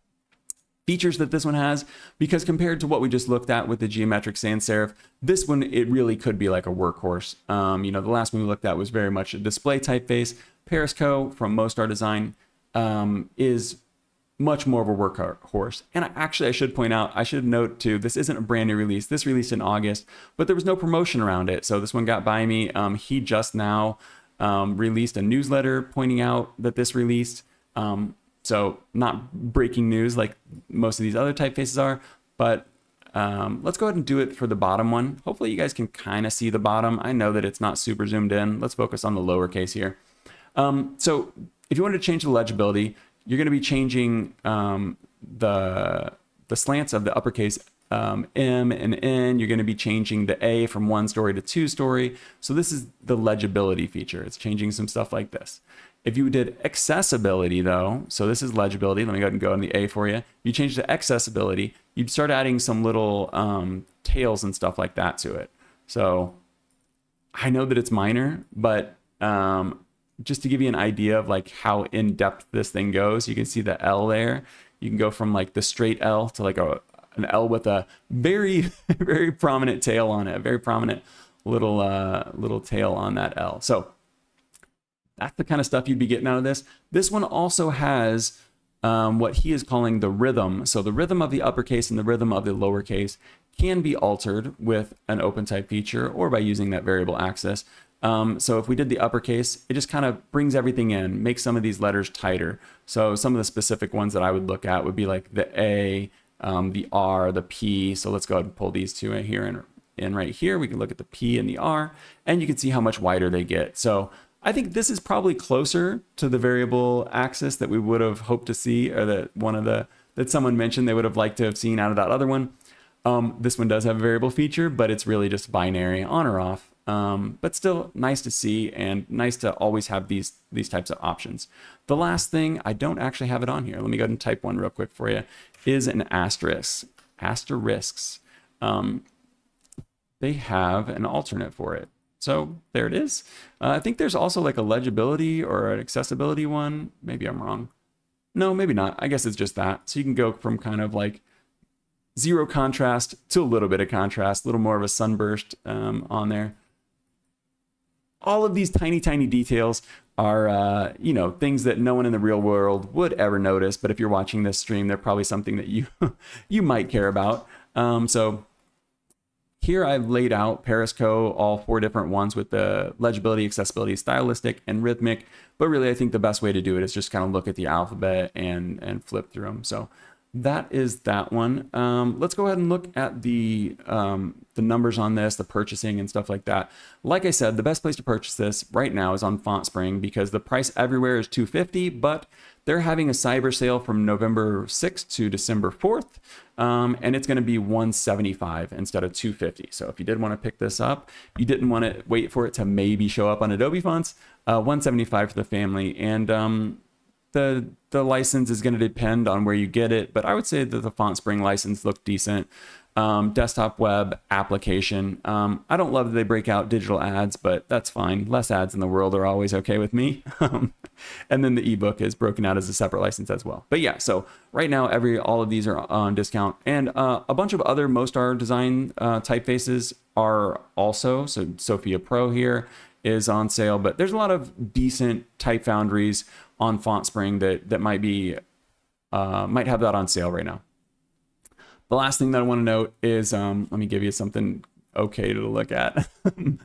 features that this one has, because compared to what we just looked at with the geometric sans serif, this one, it really could be like a workhorse. The last one we looked at was very much a display typeface. Parisco from Mostardesign is much more of a workhorse. And I should point out, I should note too, this isn't a brand new release. This released in August, but there was no promotion around it. So this one got by me. He just now released a newsletter pointing out that this released. So not breaking news like most of these other typefaces are, but let's go ahead and do it for the bottom one. Hopefully you guys can kind of see the bottom. I know that it's not super zoomed in. Let's focus on the lowercase here. So if you wanted to change the legibility, you're going to be changing the slants of the uppercase M and N. You're going to be changing the A from 1 story to 2 story. So this is the legibility feature. It's changing some stuff like this. If you did accessibility though, so this is legibility. Let me go ahead and go on the A for you. You change to accessibility, you'd start adding some little tails and stuff like that to it. So I know that it's minor, but just to give you an idea of like how in depth this thing goes, you can see the L there. You can go from like the straight L to like an L with a very, very prominent tail on it, a very prominent little tail on that L. So that's the kind of stuff you'd be getting out of this. This one also has what he is calling the rhythm. So the rhythm of the uppercase and the rhythm of the lowercase can be altered with an open type feature or by using that variable access. So if we did the uppercase, it just kind of brings everything in, makes some of these letters tighter. So some of the specific ones that I would look at would be like the A, the R, the P. So let's go ahead and pull these two in here and right here. We can look at the P and the R, and you can see how much wider they get. So I think this is probably closer to the variable axis that we would have hoped to see, or that someone mentioned they would have liked to have seen out of that other one. This one does have a variable feature, but it's really just binary, on or off. But still nice to see and nice to always have these types of options. The last thing, I don't actually have it on here. Let me go ahead and type one real quick for you, is an asterisk. Asterisks. They have an alternate for it. So there it is. I think there's also like a legibility or an accessibility one. Maybe I'm wrong. No, maybe not. I guess it's just that. So you can go from kind of like zero contrast to a little bit of contrast, a little more of a sunburst on there. all of these tiny, tiny details are, you know, things that no one in the real world would ever notice. But if you're watching this stream, they're probably something that you, you might care about. So here I've laid out Parisco, all 4 different ones with the legibility, accessibility, stylistic, and rhythmic. But really, I think the best way to do it is just kind of look at the alphabet and flip through them. So that is that one. Let's go ahead and look at the numbers on this, the purchasing and stuff like that. Like I said, the best place to purchase this right now is on FontSpring because the price everywhere is $250, but they're having a cyber sale from November 6th to December 4th, and it's going to be $175 instead of $250. So if you did want to pick this up, you didn't want to wait for it to maybe show up on Adobe Fonts, $175 for the family. And the license is going to depend on where you get it, but I would say that the FontSpring license looked decent. Desktop web application. I don't love that they break out digital ads, but that's fine. Less ads in the world are always okay with me. And then the ebook is broken out as a separate license as well. But yeah, so right now all of these are on discount, and a bunch of other Mostardesign typefaces are also. So Sophia Pro here is on sale, but there's a lot of decent Type Foundries on FontSpring that might have that on sale right now. The last thing that I want to note is, let me give you something okay to look at. The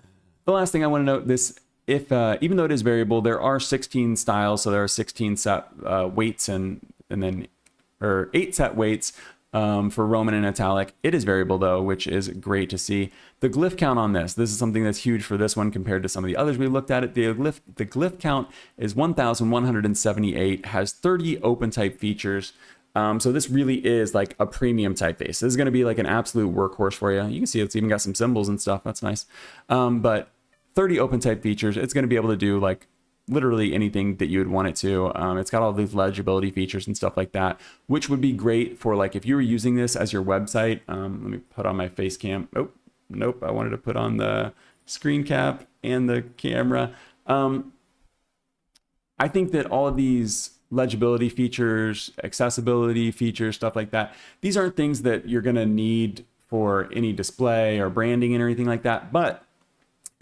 last thing I want to note, this, if even though it is variable, there are 16 styles, so there are 16 set weights or 8 set weights for Roman and italic. It is variable though, which is great to see. The glyph count on this is something that's huge for this one compared to some of the others we looked at. The glyph count is 1,178, has 30 open type features. So this really is like a premium typeface. This is going to be like an absolute workhorse for you. You can see it's even got some symbols and stuff. That's nice. But 30 open type features. It's going to be able to do like literally anything that you would want it to. It's got all these legibility features and stuff like that, which would be great for like if you were using this as your website. Let me put on my face cam. Oh, nope. I wanted to put on the screen cap and the camera. I think that all of these legibility features, accessibility features, stuff like that, these aren't things that you're going to need for any display or branding and anything like that. But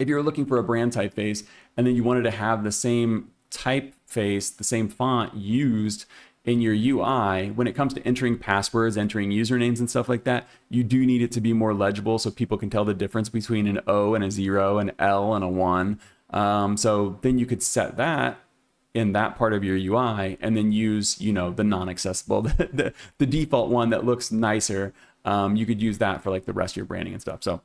if you're looking for a brand typeface and then you wanted to have the same typeface, the same font used in your UI, when it comes to entering passwords, entering usernames and stuff like that, you do need it to be more legible so people can tell the difference between an O and a 0, an L and a 1. So then you could set that in that part of your UI and then use, you know, the non-accessible, the default one that looks nicer. You could use that for like the rest of your branding and stuff. So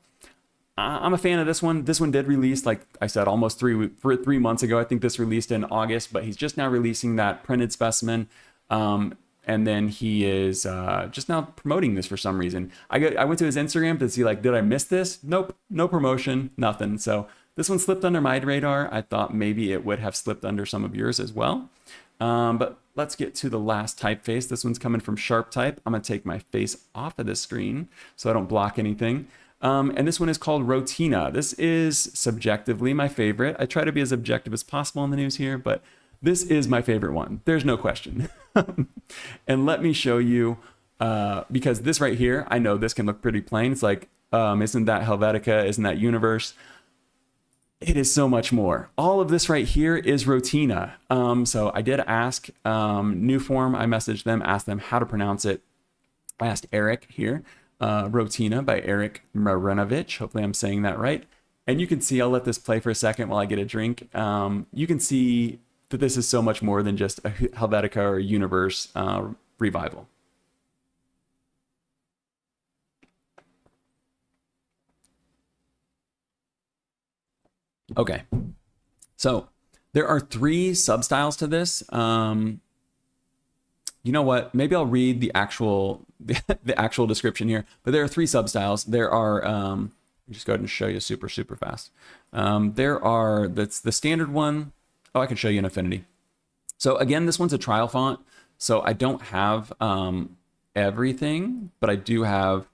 I'm a fan of this one. This one did release, like I said, almost 3 months ago. I think this released in August, but he's just now releasing that printed specimen. And then he is just now promoting this for some reason. I went to his Instagram to see like, did I miss this? Nope, no promotion, nothing. So this one slipped under my radar. I thought maybe it would have slipped under some of yours as well. But let's get to the last typeface. This one's coming from SharpType. I'm gonna take my face off of the screen so I don't block anything. And this one is called Rotina. This is subjectively my favorite. I try to be as objective as possible in the news here, but this is my favorite one. There's no question. And let me show you, because this right here, I know this can look pretty plain. It's like, isn't that Helvetica? Isn't that Universe? It is so much more. All of this right here is Rotina. So I did ask Nuform. I messaged them, asked them how to pronounce it. I asked Eric here, Rotina by Eric Marinovich. Hopefully I'm saying that right. And you can see, I'll let this play for a second while I get a drink. You can see that this is so much more than just a Helvetica or Universe revival. Okay, so there are 3 substyles to this. You know what? Maybe I'll read the actual description here. But there are 3 substyles. There are. Let me just go ahead and show you super fast. That's the standard one. Oh, I can show you an Affinity. So again, this one's a trial font. So I don't have everything, but I do have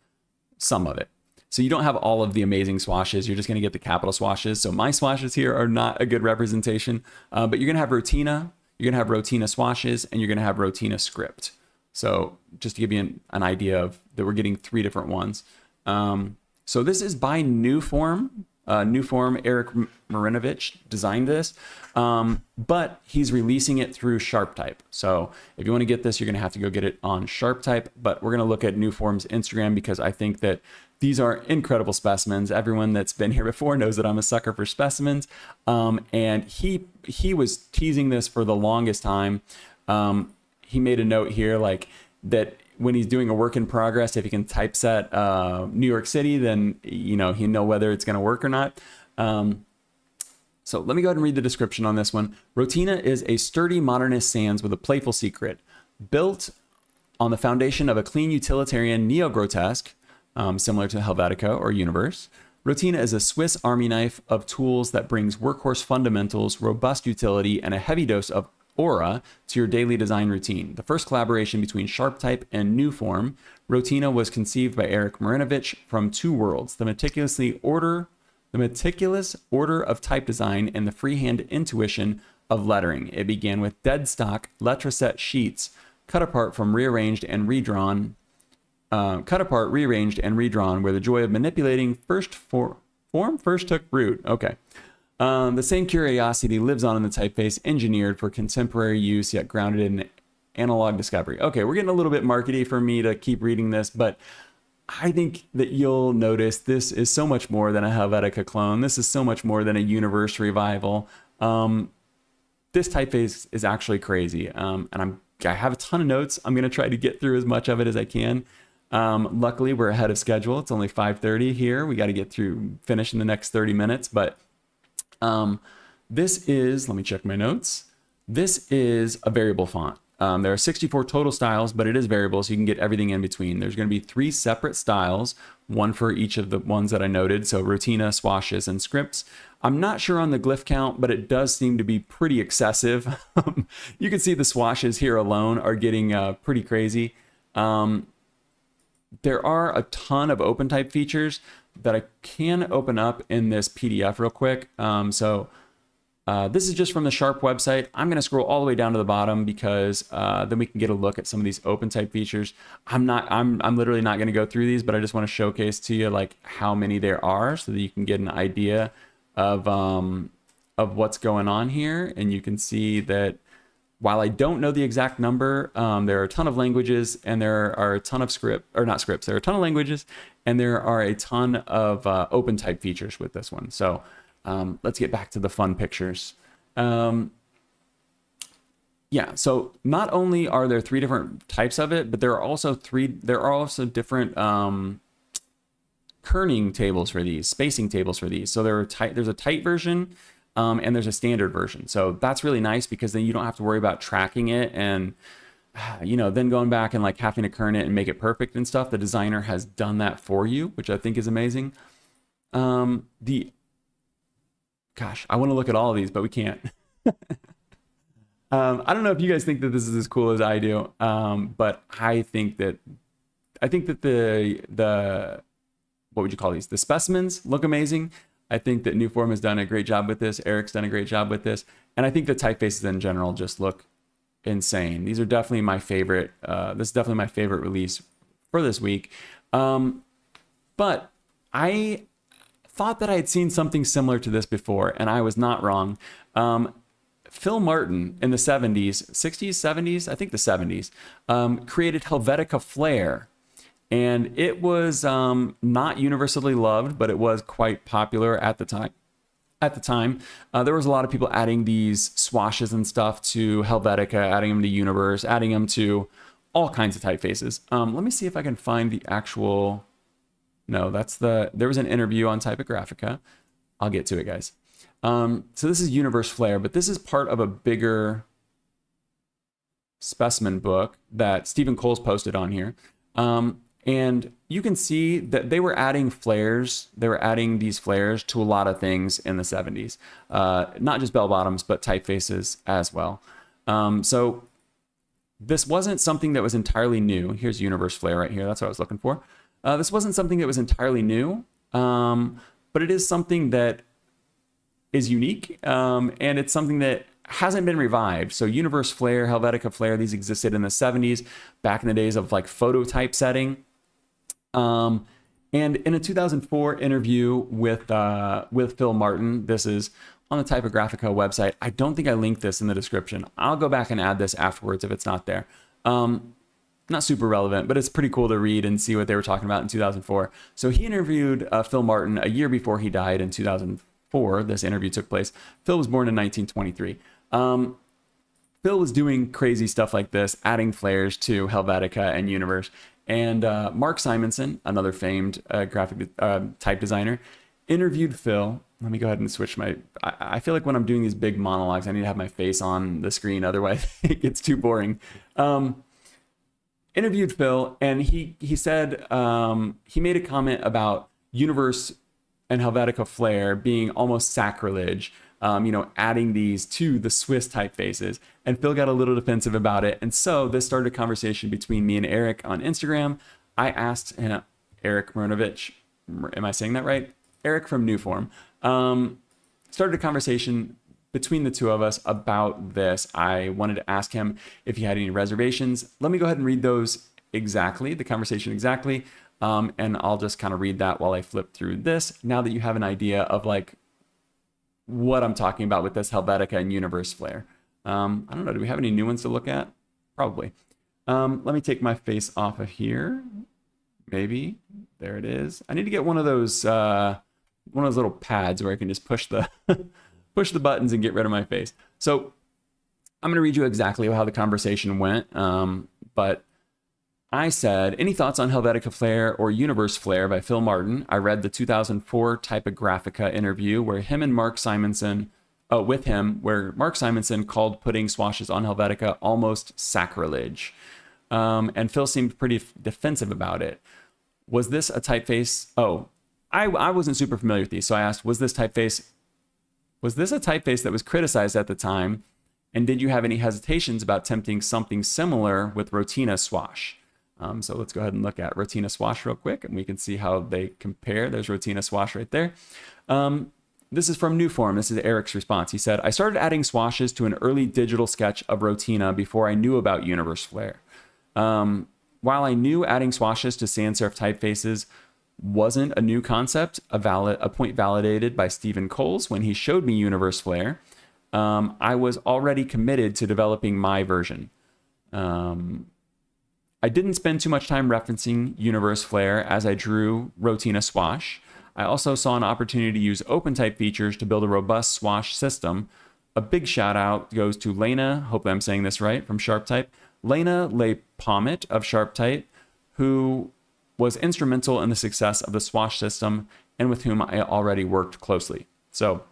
some of it. So you don't have all of the amazing swashes. You're just going to get the capital swashes. So my swashes here are not a good representation, but you're going to have Rotina. You're going to have Rotina swashes, and you're going to have Rotina script. So just to give you an idea of that, we're getting 3 different ones. So this is by Nuform. Nuform, Eric Marinovich designed this, but he's releasing it through SharpType. So if you want to get this, you're going to have to go get it on SharpType, but we're going to look at Nuform's Instagram because I think that these are incredible specimens. Everyone that's been here before knows that I'm a sucker for specimens. And he was teasing this for the longest time. He made a note here like that when he's doing a work in progress, if he can typeset New York City, then he'll know whether it's going to work or not. So let me go ahead and read the description on this one. Rotina is a sturdy modernist sans with a playful secret. Built on the foundation of a clean utilitarian neo-grotesque, similar to Helvetica or Universe, Rotina is a Swiss army knife of tools that brings workhorse fundamentals, robust utility, and a heavy dose of aura to your daily design routine. The first collaboration between SharpType and Nuform, Rotina was conceived by Eric Marinovich from two worlds, the meticulous order of type design and the freehand intuition of lettering. It began with dead stock letraset sheets, cut apart, rearranged, and redrawn, where the joy of manipulating first took root. Okay. The same curiosity lives on in the typeface, engineered for contemporary use, yet grounded in analog discovery. Okay, we're getting a little bit markety for me to keep reading this, but I think that you'll notice this is so much more than a Helvetica clone. This is so much more than a Universe revival. This typeface is actually crazy, and I have a ton of notes. I'm going to try to get through as much of it as I can. Luckily, we're ahead of schedule. It's only 5:30 here. We got to finish in the next 30 minutes, but this is, let me check my notes. This is a variable font. There are 64 total styles, but it is variable, so you can get everything in between. There's going to be 3 separate styles, one for each of the ones that I noted. So Rotina, swashes, and scripts. I'm not sure on the glyph count, but it does seem to be pretty excessive. You can see the swashes here alone are getting pretty crazy. There are a ton of OpenType features that I can open up in this PDF real quick. This is just from the Sharp website. I'm going to scroll all the way down to the bottom because then we can get a look at some of these OpenType features. I'm literally not going to go through these, but I just want to showcase to you like how many there are so that you can get an idea of what's going on here. And you can see that while I don't know the exact number, there are a ton of languages and there are a ton of there are a ton of languages and there are a ton of OpenType features with this one. So let's get back to the fun pictures. Yeah, so not only are there 3 different types of it, but there are also different kerning tables for these, spacing tables for these. So there's a tight version and there's a standard version. So that's really nice because then you don't have to worry about tracking it and then going back and like having to kern it and make it perfect and stuff. The designer has done that for you, which I think is amazing. Gosh, I want to look at all of these, but we can't. I don't know if you guys think that this is as cool as I do, but I think that the what would you call these? The specimens look amazing. I think that Nuform has done a great job with this. Eric's done a great job with this, and I think the typefaces in general just look insane. These are definitely my favorite. This is definitely my favorite release for this week. But I thought that I had seen something similar to this before, and I was not wrong. Phil Martin in the 70s, 60s, 70s, I think the 70s, created Helvetica Flare. And it was not universally loved, but it was quite popular at the time. There was a lot of people adding these swashes and stuff to Helvetica, adding them to Universe, adding them to all kinds of typefaces. Let me see if I can find the actual... No, there was an interview on Typographica. I'll get to it, guys. So this is Universe Flare, but this is part of a bigger specimen book that Stephen Cole's posted on here. And you can see that they were adding flares. They were adding these flares to a lot of things in the 70s. Not just bell bottoms, but typefaces as well. So this wasn't something that was entirely new. Here's Universe Flare right here. That's what I was looking for. This wasn't something that was entirely new, but it is something that is unique, and it's something that hasn't been revived. So Universe Flare, Helvetica Flare, these existed in the 70s, back in the days of like photo typesetting. And in a 2004 interview with Phil Martin, this is on the Typographica website. I don't think I linked this in the description. I'll go back and add this afterwards if it's not there. Not super relevant, but it's pretty cool to read and see what they were talking about in 2004. So he interviewed Phil Martin a year before he died in 2004. This interview took place. Phil was born in 1923. Phil was doing crazy stuff like this, adding flares to Helvetica and Universe. And Mark Simonson, another famed graphic type designer, interviewed Phil. Let me go ahead and switch my... I feel like when I'm doing these big monologues, I need to have my face on the screen. Otherwise, it gets too boring. Interviewed Phil, and he said... he made a comment about Universe and Helvetica Flare being almost sacrilege. Adding these to the Swiss typefaces. And Phil got a little defensive about it. And so this started a conversation between me and Eric on Instagram. I asked Eric Mrnovich, am I saying that right? Eric from Nuform. Started a conversation between the two of us about this. I wanted to ask him if he had any reservations. Let me go ahead and read those exactly, the conversation exactly. And I'll just kind of read that while I flip through this. Now that you have an idea of like, what I'm talking about with this Helvetica and Universe flare. I don't know, do we have any new ones to look at? Probably. Let me take my face off of here. Maybe. There it is. I need to get one of those little pads where I can just push the push the buttons and get rid of my face. So I'm going to read you exactly how the conversation went. But I said, any thoughts on Helvetica Flare or Universe Flare by Phil Martin? I read the 2004 Typographica interview where Mark Simonson called putting swashes on Helvetica almost sacrilege. And Phil seemed pretty defensive about it. Was this a typeface? Oh, I wasn't super familiar with these. So I asked, was this a typeface that was criticized at the time? And did you have any hesitations about attempting something similar with Rotina swash? So let's go ahead and look at Rotina swash real quick, and we can see how they compare. There's Rotina swash right there. This is from Nuform. This is Eric's response. He said, I started adding swashes to an early digital sketch of Rotina before I knew about Universe Flare. While I knew adding swashes to sans serif typefaces wasn't a new concept, a point validated by Stephen Coles when he showed me Universe Flare, I was already committed to developing my version. I didn't spend too much time referencing Universe Flare as I drew Rotina swash. I also saw an opportunity to use OpenType features to build a robust swash system. A big shout out goes to Lena, hope I'm saying this right, from SharpType. Lena Lepomet of SharpType, who was instrumental in the success of the swash system and with whom I already worked closely. So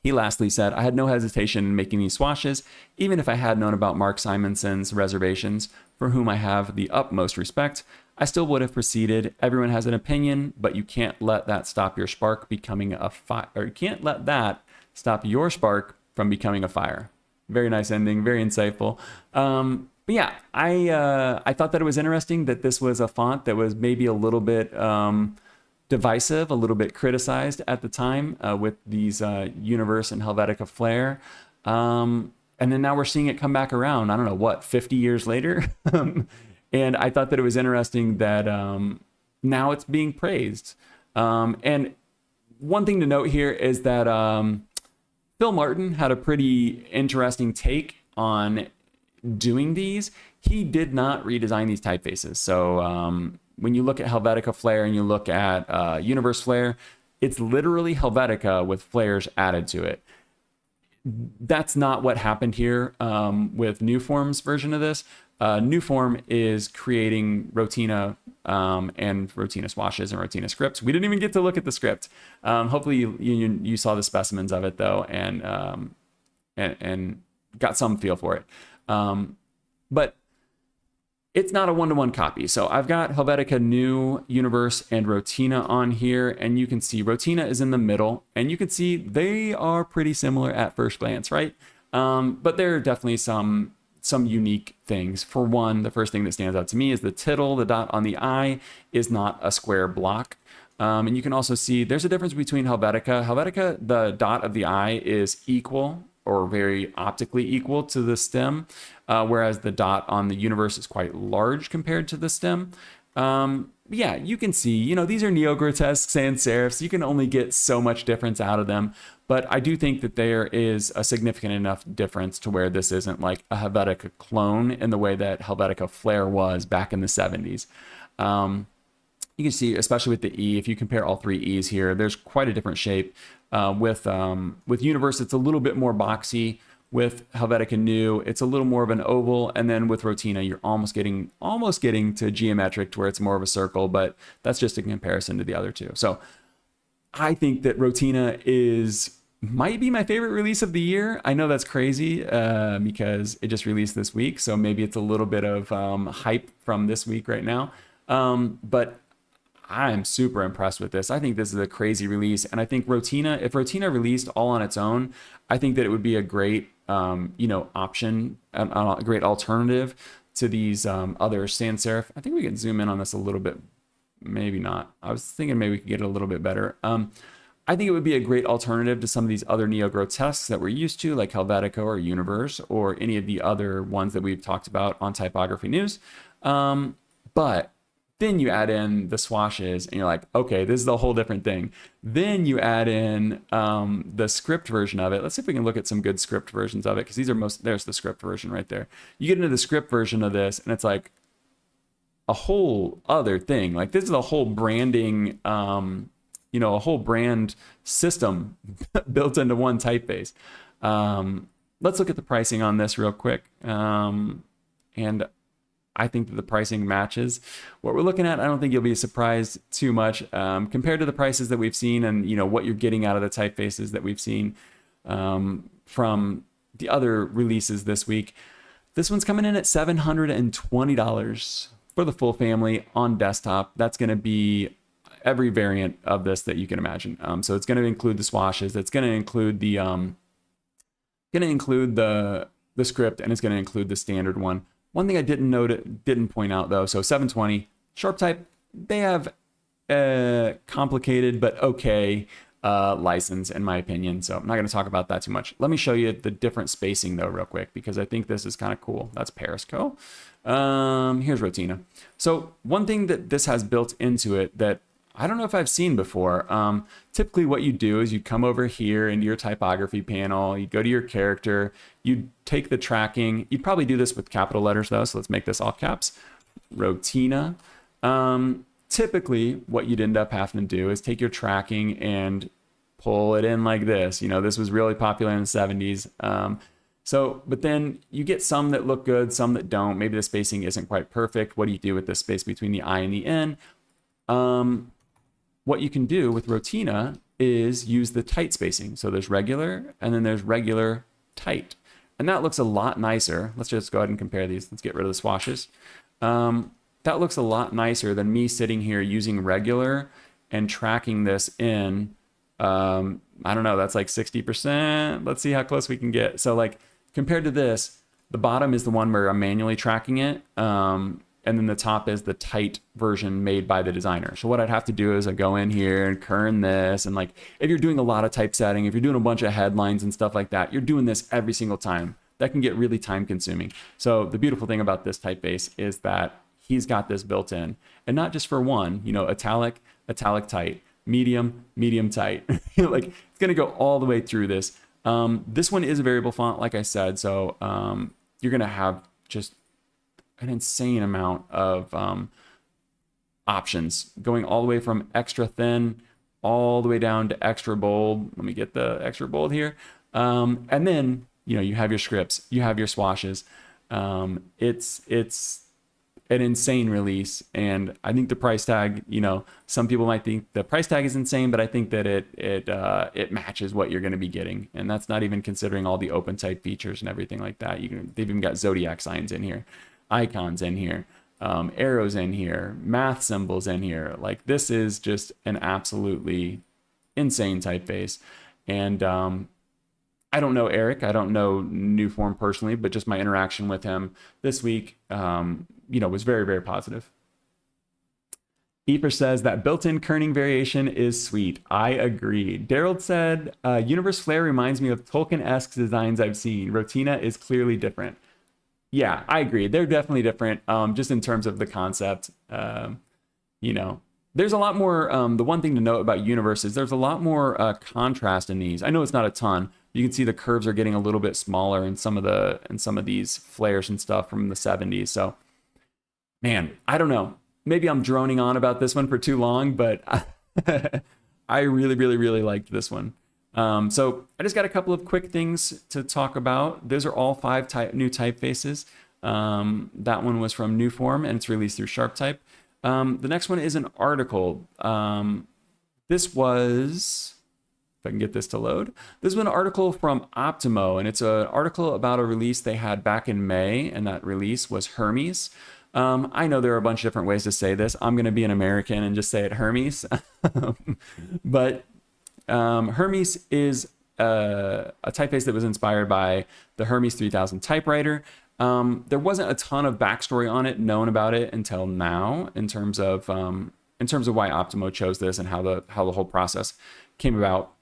he lastly said, I had no hesitation in making these swashes, even if I had known about Mark Simonson's reservations, for whom I have the utmost respect. I still would have proceeded. Everyone has an opinion, but you can't let that stop your spark becoming a fire, or you can't let that stop your spark from becoming a fire. Very nice ending, very insightful. But yeah, I thought that it was interesting that this was a font that was maybe a little bit divisive, a little bit criticized at the time with these Universe and Helvetica Flare. And then now we're seeing it come back around, I don't know, what, 50 years later? And I thought that it was interesting that now it's being praised. And one thing to note here is that Phil Martin had a pretty interesting take on doing these. He did not redesign these typefaces. So when you look at Helvetica Flare and you look at Universe Flare, it's literally Helvetica with flares added to it. That's not what happened here with Nuform's version of this. Nuform is creating Rotina and Rotina swashes and Rotina scripts. We didn't even get to look at the script. Hopefully you saw the specimens of it though, and got some feel for it. But it's not a one-to-one copy. So I've got Helvetica New, Universe, and Rotina on here, and you can see Rotina is in the middle, and you can see they are pretty similar at first glance, right? But there are definitely some unique things. For one, the first thing that stands out to me is the tittle. The dot on the I is not a square block. And you can also see there's a difference between Helvetica. Helvetica, the dot of the I is equal or very optically equal to the stem, whereas the dot on the Universe is quite large compared to the stem. Yeah, you can see, these are neo-grotesque sans serifs. You can only get so much difference out of them. But I do think that there is a significant enough difference to where this isn't like a Helvetica clone in the way that Helvetica Flare was back in the 70s. You can see, especially with the E, if you compare all three E's here, there's quite a different shape. With Universe, it's a little bit more boxy. With Helvetica New, it's a little more of an oval, and then with Rotina, you're almost getting to geometric, to where it's more of a circle. But that's just in comparison to the other two. So I think that Rotina might be my favorite release of the year. I know that's crazy because it just released this week, so maybe it's a little bit of hype from this week right now. But I'm super impressed with this. I think this is a crazy release, and I think if Rotina released all on its own, I think that it would be a great option, a great alternative to these other sans serif. I think we can zoom in on this a little bit. Maybe not. I was thinking maybe we could get it a little bit better. I think it would be a great alternative to some of these other neo-grotesques that we're used to, like Helvetica or Universe, or any of the other ones that we've talked about on Typography News. But then you add in the swashes and you're like, okay, this is a whole different thing. Then you add in the script version of it. Let's see if we can look at some good script versions of it, because there's the script version right there. You get into the script version of this and it's like a whole other thing. Like, this is a whole branding, a whole brand system built into one typeface. Let's look at the pricing on this real quick. And I think that the pricing matches what we're looking at. I don't think you'll be surprised too much compared to the prices that we've seen, and what you're getting out of the typefaces that we've seen from the other releases this week. This one's coming in at $720 for the full family on desktop. That's going to be every variant of this that you can imagine. So it's going to include the swashes. It's going to include the script, and it's going to include the standard one. One thing I didn't point out though, so 720 SharpType, they have a complicated but okay license in my opinion, so I'm not going to talk about that too much. Let me show you the different spacing though real quick, because I think this is kind of cool. That's Parisco. Here's Rotina. So one thing that this has built into it that I don't know if I've seen before. Typically what you do is you come over here into your typography panel, you go to your character, you take the tracking. You'd probably do this with capital letters though, so let's make this all caps. Rotina. Typically what you'd end up having to do is take your tracking and pull it in like this. This was really popular in the 70s. But then you get some that look good, some that don't. Maybe the spacing isn't quite perfect. What do you do with the space between the I and the N? What you can do with Rotina is use the tight spacing. So there's regular, and then there's regular tight. And that looks a lot nicer. Let's just go ahead and compare these. Let's get rid of the swashes. That looks a lot nicer than me sitting here using regular and tracking this in. I don't know, that's like 60%. Let's see how close we can get. So like compared to this, the bottom is the one where I'm manually tracking it. And then the top is the tight version made by the designer. So what I'd have to do is I go in here and kern this. And like, if you're doing a lot of typesetting, if you're doing a bunch of headlines and stuff like that, you're doing this every single time. That can get really time consuming. So the beautiful thing about this typeface is that he's got this built in, and not just for one, italic, italic tight, medium, medium tight. Like, it's going to go all the way through this. This one is a variable font, like I said. So you're going to have just an insane amount of options, going all the way from extra thin all the way down to extra bold. Let me get the extra bold here. And then, you have your scripts, you have your swashes. It's an insane release. And I think the price tag, some people might think the price tag is insane, but I think that it matches what you're going to be getting. And that's not even considering all the open type features and everything like that. They've even got zodiac signs in here, icons in here, arrows in here, math symbols in here. Like, this is just an absolutely insane typeface. And I don't know Eric, I don't know Nuform personally, but just my interaction with him this week, was very, very positive. Eper says that built-in kerning variation is sweet. I agree. Daryl said, Universe Flare reminds me of Tolkien-esque designs I've seen. Rotina is clearly different. Yeah, I agree. They're definitely different, just in terms of the concept. You know, there's a lot more. The one thing to note about Universe is there's a lot more contrast in these. I know it's not a ton. You can see the curves are getting a little bit smaller in some of these flares and stuff from the 70s. So, man, I don't know. Maybe I'm droning on about this one for too long, but I really, really, really liked this one. So I just got a couple of quick things to talk about. Those are all 5 new typefaces. That one was from Nuform, and it's released through SharpType. The next one is an article. This was, if I can get this to load, this was an article from Optimo, and it's an article about a release they had back in May, and that release was Hermes. I know there are a bunch of different ways to say this. I'm going to be an American and just say it Hermes. But Hermes is a typeface that was inspired by the Hermes 3000 typewriter. There wasn't a ton of backstory on it, known about it until now, in terms of why Optimo chose this and how the whole process came about.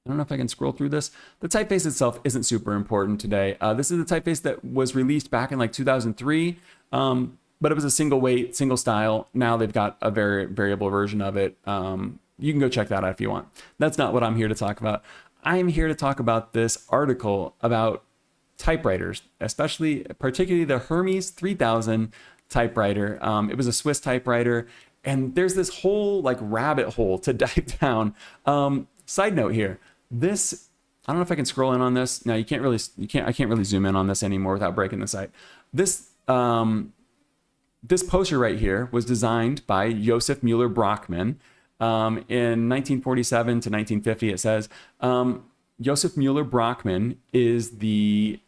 I don't know if I can scroll through this. The typeface itself isn't super important today. This is the typeface that was released back in like 2003, but it was a single weight, single style. Now they've got a very variable version of it. You can go check that out if you want. That's not what I'm here to talk about. I'm here to talk about this article about typewriters, particularly the Hermes 3000 typewriter. It was a Swiss typewriter, and there's this whole like rabbit hole to dive down. Side note here, this, I don't know if I can scroll in on this. No, I can't really zoom in on this anymore without breaking the site. This poster right here was designed by Josef Müller-Brockmann. In 1947 to 1950, it says, Josef Müller-Brockmann is the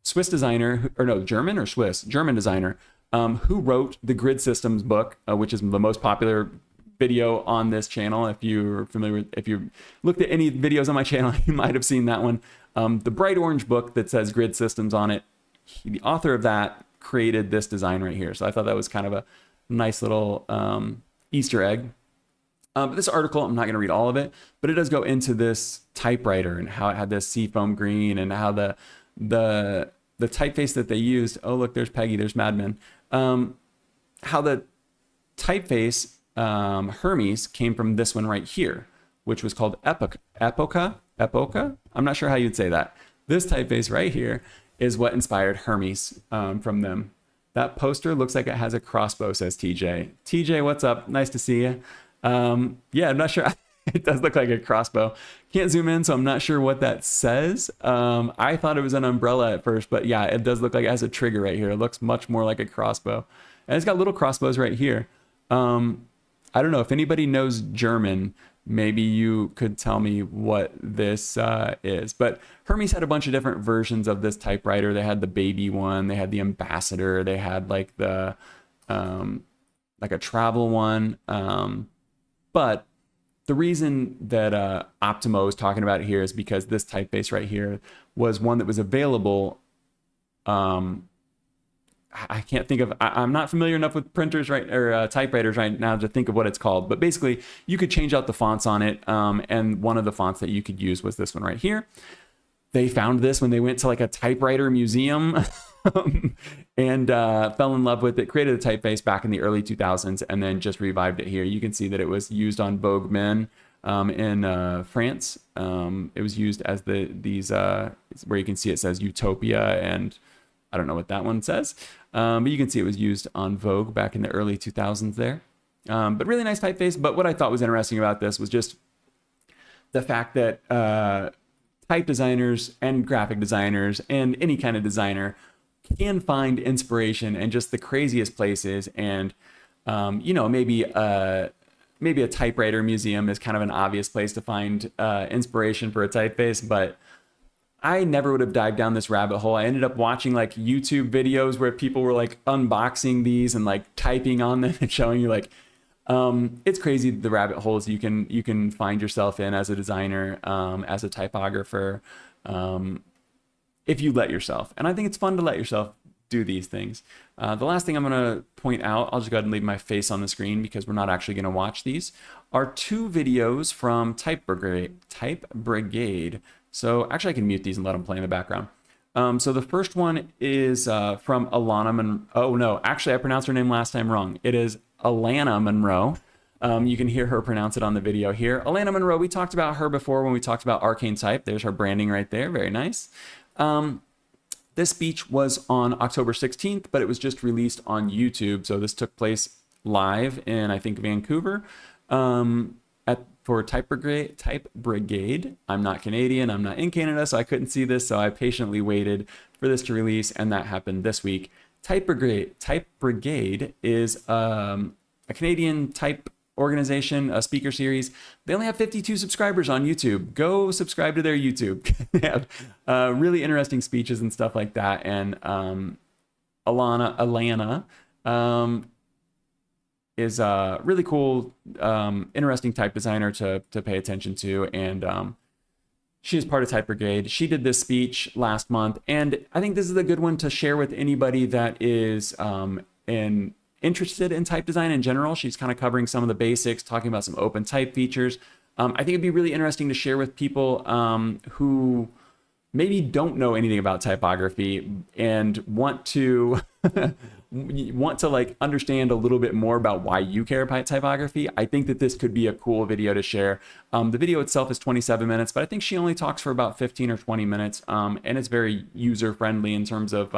Swiss designer, German designer, who wrote the Grid Systems book, which is the most popular video on this channel. If you're familiar, if you looked at any videos on my channel, you might have seen that one. The bright orange book that says Grid Systems on it, the author of that created this design right here. So I thought that was kind of a nice little Easter egg. But this article, I'm not going to read all of it, but it does go into this typewriter and how it had this seafoam green and how the typeface that they used. Oh, look, there's Peggy, there's Mad Men. How the typeface Hermes came from this one right here, which was called Epoca. I'm not sure how you'd say that. This typeface right here is what inspired Hermes from them. That poster looks like it has a crossbow, says TJ. TJ, what's up? Nice to see you. Yeah, I'm not sure. It does look like a crossbow. Can't zoom in, so I'm not sure what that says. I thought it was an umbrella at first, but yeah, it does look like it has a trigger right here. It looks much more like a crossbow. And it's got little crossbows right here. I don't know if anybody knows German. Maybe you could tell me what this is. But Hermes had a bunch of different versions of this typewriter. They had the baby one. They had the ambassador. They had like the like a travel one. But the reason that Optimo is talking about it here is because this typeface right here was one that was available. I can't think of, I'm not familiar enough with printers or typewriters right now to think of what it's called, but basically you could change out the fonts on it. And one of the fonts that you could use was this one right here. They found this when they went to like a typewriter museum and fell in love with it, created a typeface back in the early 2000s, and then just revived it here. You can see that it was used on Vogue Men in France. It was used as these where you can see it says Utopia, and I don't know what that one says, but you can see it was used on Vogue back in the early 2000s there. But really nice typeface. But what I thought was interesting about this was just the fact that type designers and graphic designers and any kind of designer can find inspiration in just the craziest places. And, you know, maybe a typewriter museum is kind of an obvious place to find inspiration for a typeface, but I never would have dived down this rabbit hole. I ended up watching like YouTube videos where people were like unboxing these and like typing on them and showing you like, it's crazy the rabbit holes you can find yourself in as a designer, as a typographer, if you let yourself. And I think it's fun to let yourself do these things. The last thing I'm going to point out, I'll just go ahead and leave my face on the screen because we're not actually going to watch these, are 2 videos from Type Brigade. So actually I can mute these and let them play in the background. So the first one is from Alana oh no, actually I pronounced her name last time wrong. It is Alana Monroe. You can hear her pronounce it on the video here. Alana Monroe, we talked about her before when we talked about Arcane Type. There's her branding right there, very nice. This speech was on October 16th, but it was just released on YouTube. So this took place live in, I think, Vancouver for Type Brigade. I'm not Canadian, I'm not in Canada, so I couldn't see this. So I patiently waited for this to release, and that happened this week. Type Brigade is a Canadian type organization, a speaker series. They only have 52 subscribers on YouTube. Go subscribe to their YouTube. They have really interesting speeches and stuff like that. And Alana is a really cool, interesting type designer to pay attention to. And she is part of Type Brigade. She did this speech last month, and I think this is a good one to share with anybody that is interested in type design in general. She's kind of covering some of the basics, talking about some open type features. I think it'd be really interesting to share with people who maybe don't know anything about typography and want to like understand a little bit more about why you care about typography. I think that this could be a cool video to share. The video itself is 27 minutes, but I think she only talks for about 15 or 20 minutes, and it's very user friendly in terms of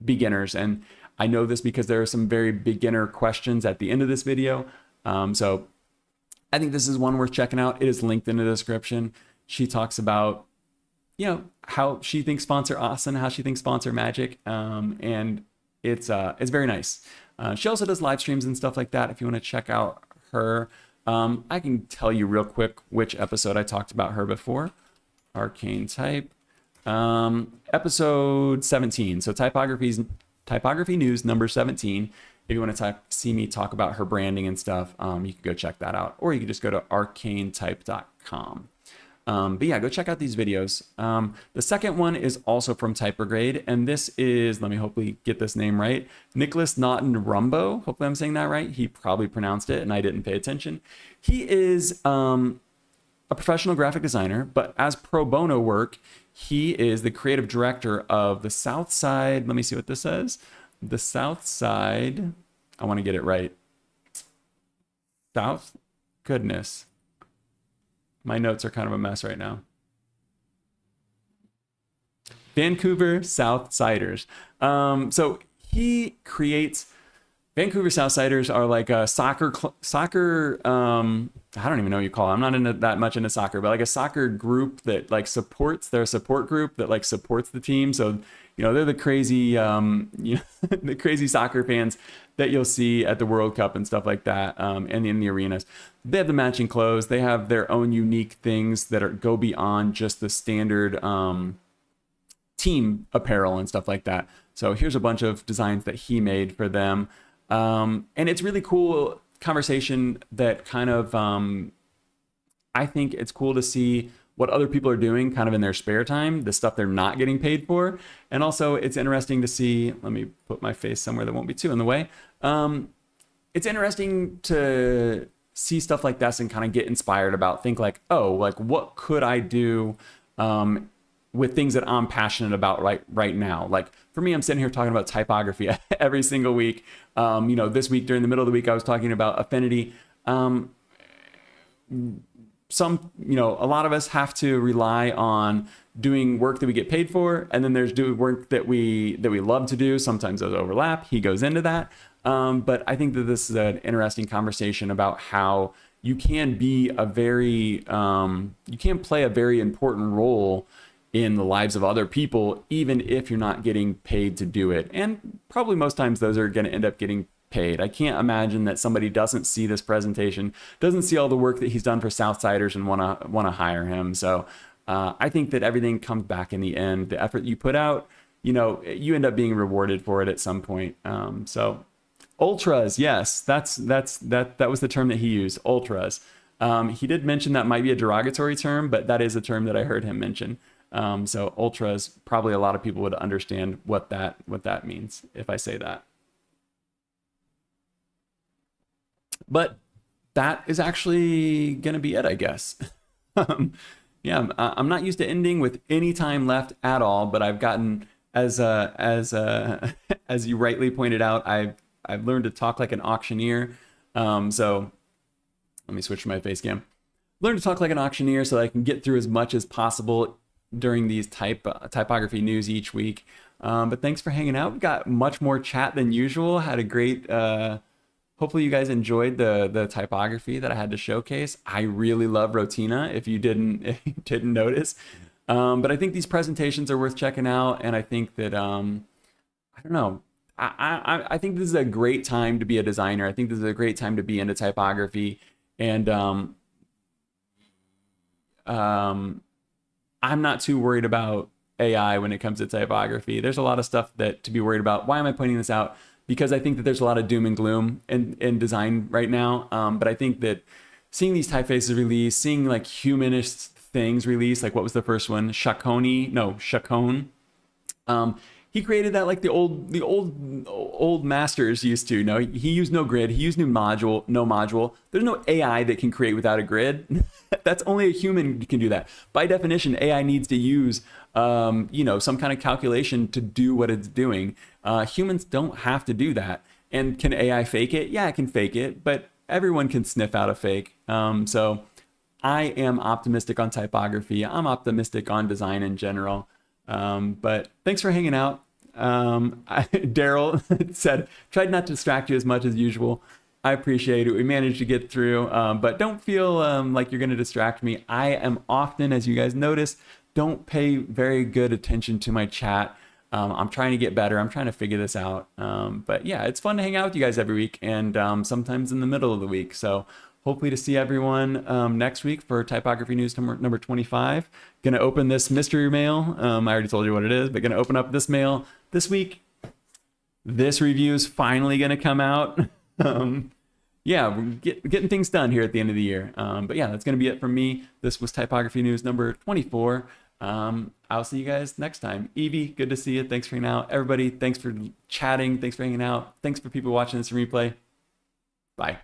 beginners. And I know this because there are some very beginner questions at the end of this video. So I think this is one worth checking out. It is linked in the description. She talks about, you know, how she thinks fonts are awesome, how she thinks fonts are magic. And it's very nice. She also does live streams and stuff like that. If you want to check out her, I can tell you real quick which episode I talked about her before. Arcane Type, episode 17. So Typography News number 17. If you want to see me talk about her branding and stuff, you can go check that out. Or you can just go to arcanetype.com. But yeah, go check out these videos. The second one is also from Type Brigade, and this is, let me hopefully get this name right, Nicholas Naughton Rumbo. Hopefully I'm saying that right. He probably pronounced it, and I didn't pay attention. He is a professional graphic designer, but as pro bono work, he is the creative director of the South Side. Let me see what this says. The South Side. I want to get it right. Goodness. My notes are kind of a mess right now. Vancouver Southsiders. So he creates, Vancouver Southsiders are like a soccer, I don't even know what you call it. I'm not into that much into soccer, but like a soccer group that like supports, they're a support group that like supports the team. So, you know, they're the crazy, the crazy soccer fans that you'll see at the World Cup and stuff like that, and in the arenas. They have the matching clothes. They have their own unique things that go beyond just the standard team apparel and stuff like that. So here's a bunch of designs that he made for them. And it's really cool conversation that kind of, I think it's cool to see what other people are doing kind of in their spare time, the stuff they're not getting paid for. And also it's interesting to see, let me put my face somewhere that won't be too in the way. It's interesting to see stuff like this and kind of get inspired about, think like, oh, like what could I do with things that I'm passionate about right now? Like for me, I'm sitting here talking about typography every single week. You know, this week during the middle of the week, I was talking about Affinity. Some, you know, a lot of us have to rely on doing work that we get paid for, and then there's doing work that we love to do. Sometimes those overlap. He goes into that. But I think that this is an interesting conversation about how you can be a very, you can play a very important role in the lives of other people, even if you're not getting paid to do it. And probably most times those are going to end up getting paid. I can't imagine that somebody doesn't see this presentation, doesn't see all the work that he's done for Southsiders and want to hire him. So I think that everything comes back in the end. The effort you put out, you know, you end up being rewarded for it at some point. So ultras, yes, that was the term that he used, ultras. He did mention that might be a derogatory term, but that is a term that I heard him mention. So ultras, probably a lot of people would understand what that means if I say that. But that is actually going to be it, I guess. Yeah, I'm not used to ending with any time left at all, but I've gotten as you rightly pointed out, I've learned to talk like an auctioneer. So let me switch to my face cam. Learn to talk like an auctioneer so that I can get through as much as possible during these typography news each week. But thanks for hanging out. We got much more chat than usual. Had a great. Hopefully you guys enjoyed the typography that I had to showcase. I really love Rotina. If you didn't notice, but I think these presentations are worth checking out, and I think that I don't know. I think this is a great time to be a designer. I think this is a great time to be into typography, and I'm not too worried about AI when it comes to typography. There's a lot of stuff to be worried about. Why am I pointing this out? Because I think that there's a lot of doom and gloom in design right now. But I think that seeing these typefaces release, seeing like humanist things release, like what was the first one? Chaconne. He created that like the old masters used to. No, he used no grid. He used no module. There's no AI that can create without a grid. That's only a human can do that. By definition, AI needs to use some kind of calculation to do what it's doing. Humans don't have to do that. And can AI fake it? Yeah, it can fake it, but everyone can sniff out a fake. So I am optimistic on typography. I'm optimistic on design in general. But thanks for hanging out. Daryl said, tried not to distract you as much as usual. I appreciate it. We managed to get through, but don't feel like you're going to distract me. I am often, as you guys notice, don't pay very good attention to my chat. I'm trying to get better. I'm trying to figure this out. But yeah, it's fun to hang out with you guys every week, and sometimes in the middle of the week. So hopefully to see everyone next week for Typography News number 25. Gonna open this mystery mail. I already told you what it is, but gonna open up this mail this week. This review is finally gonna come out. Yeah, we're getting things done here at the end of the year. But yeah, that's gonna be it from me. This was Typography News number 24. I'll see you guys next time. Evie, good to see you. Thanks for hanging out. Everybody, thanks for chatting. Thanks for hanging out. Thanks for people watching this replay. Bye.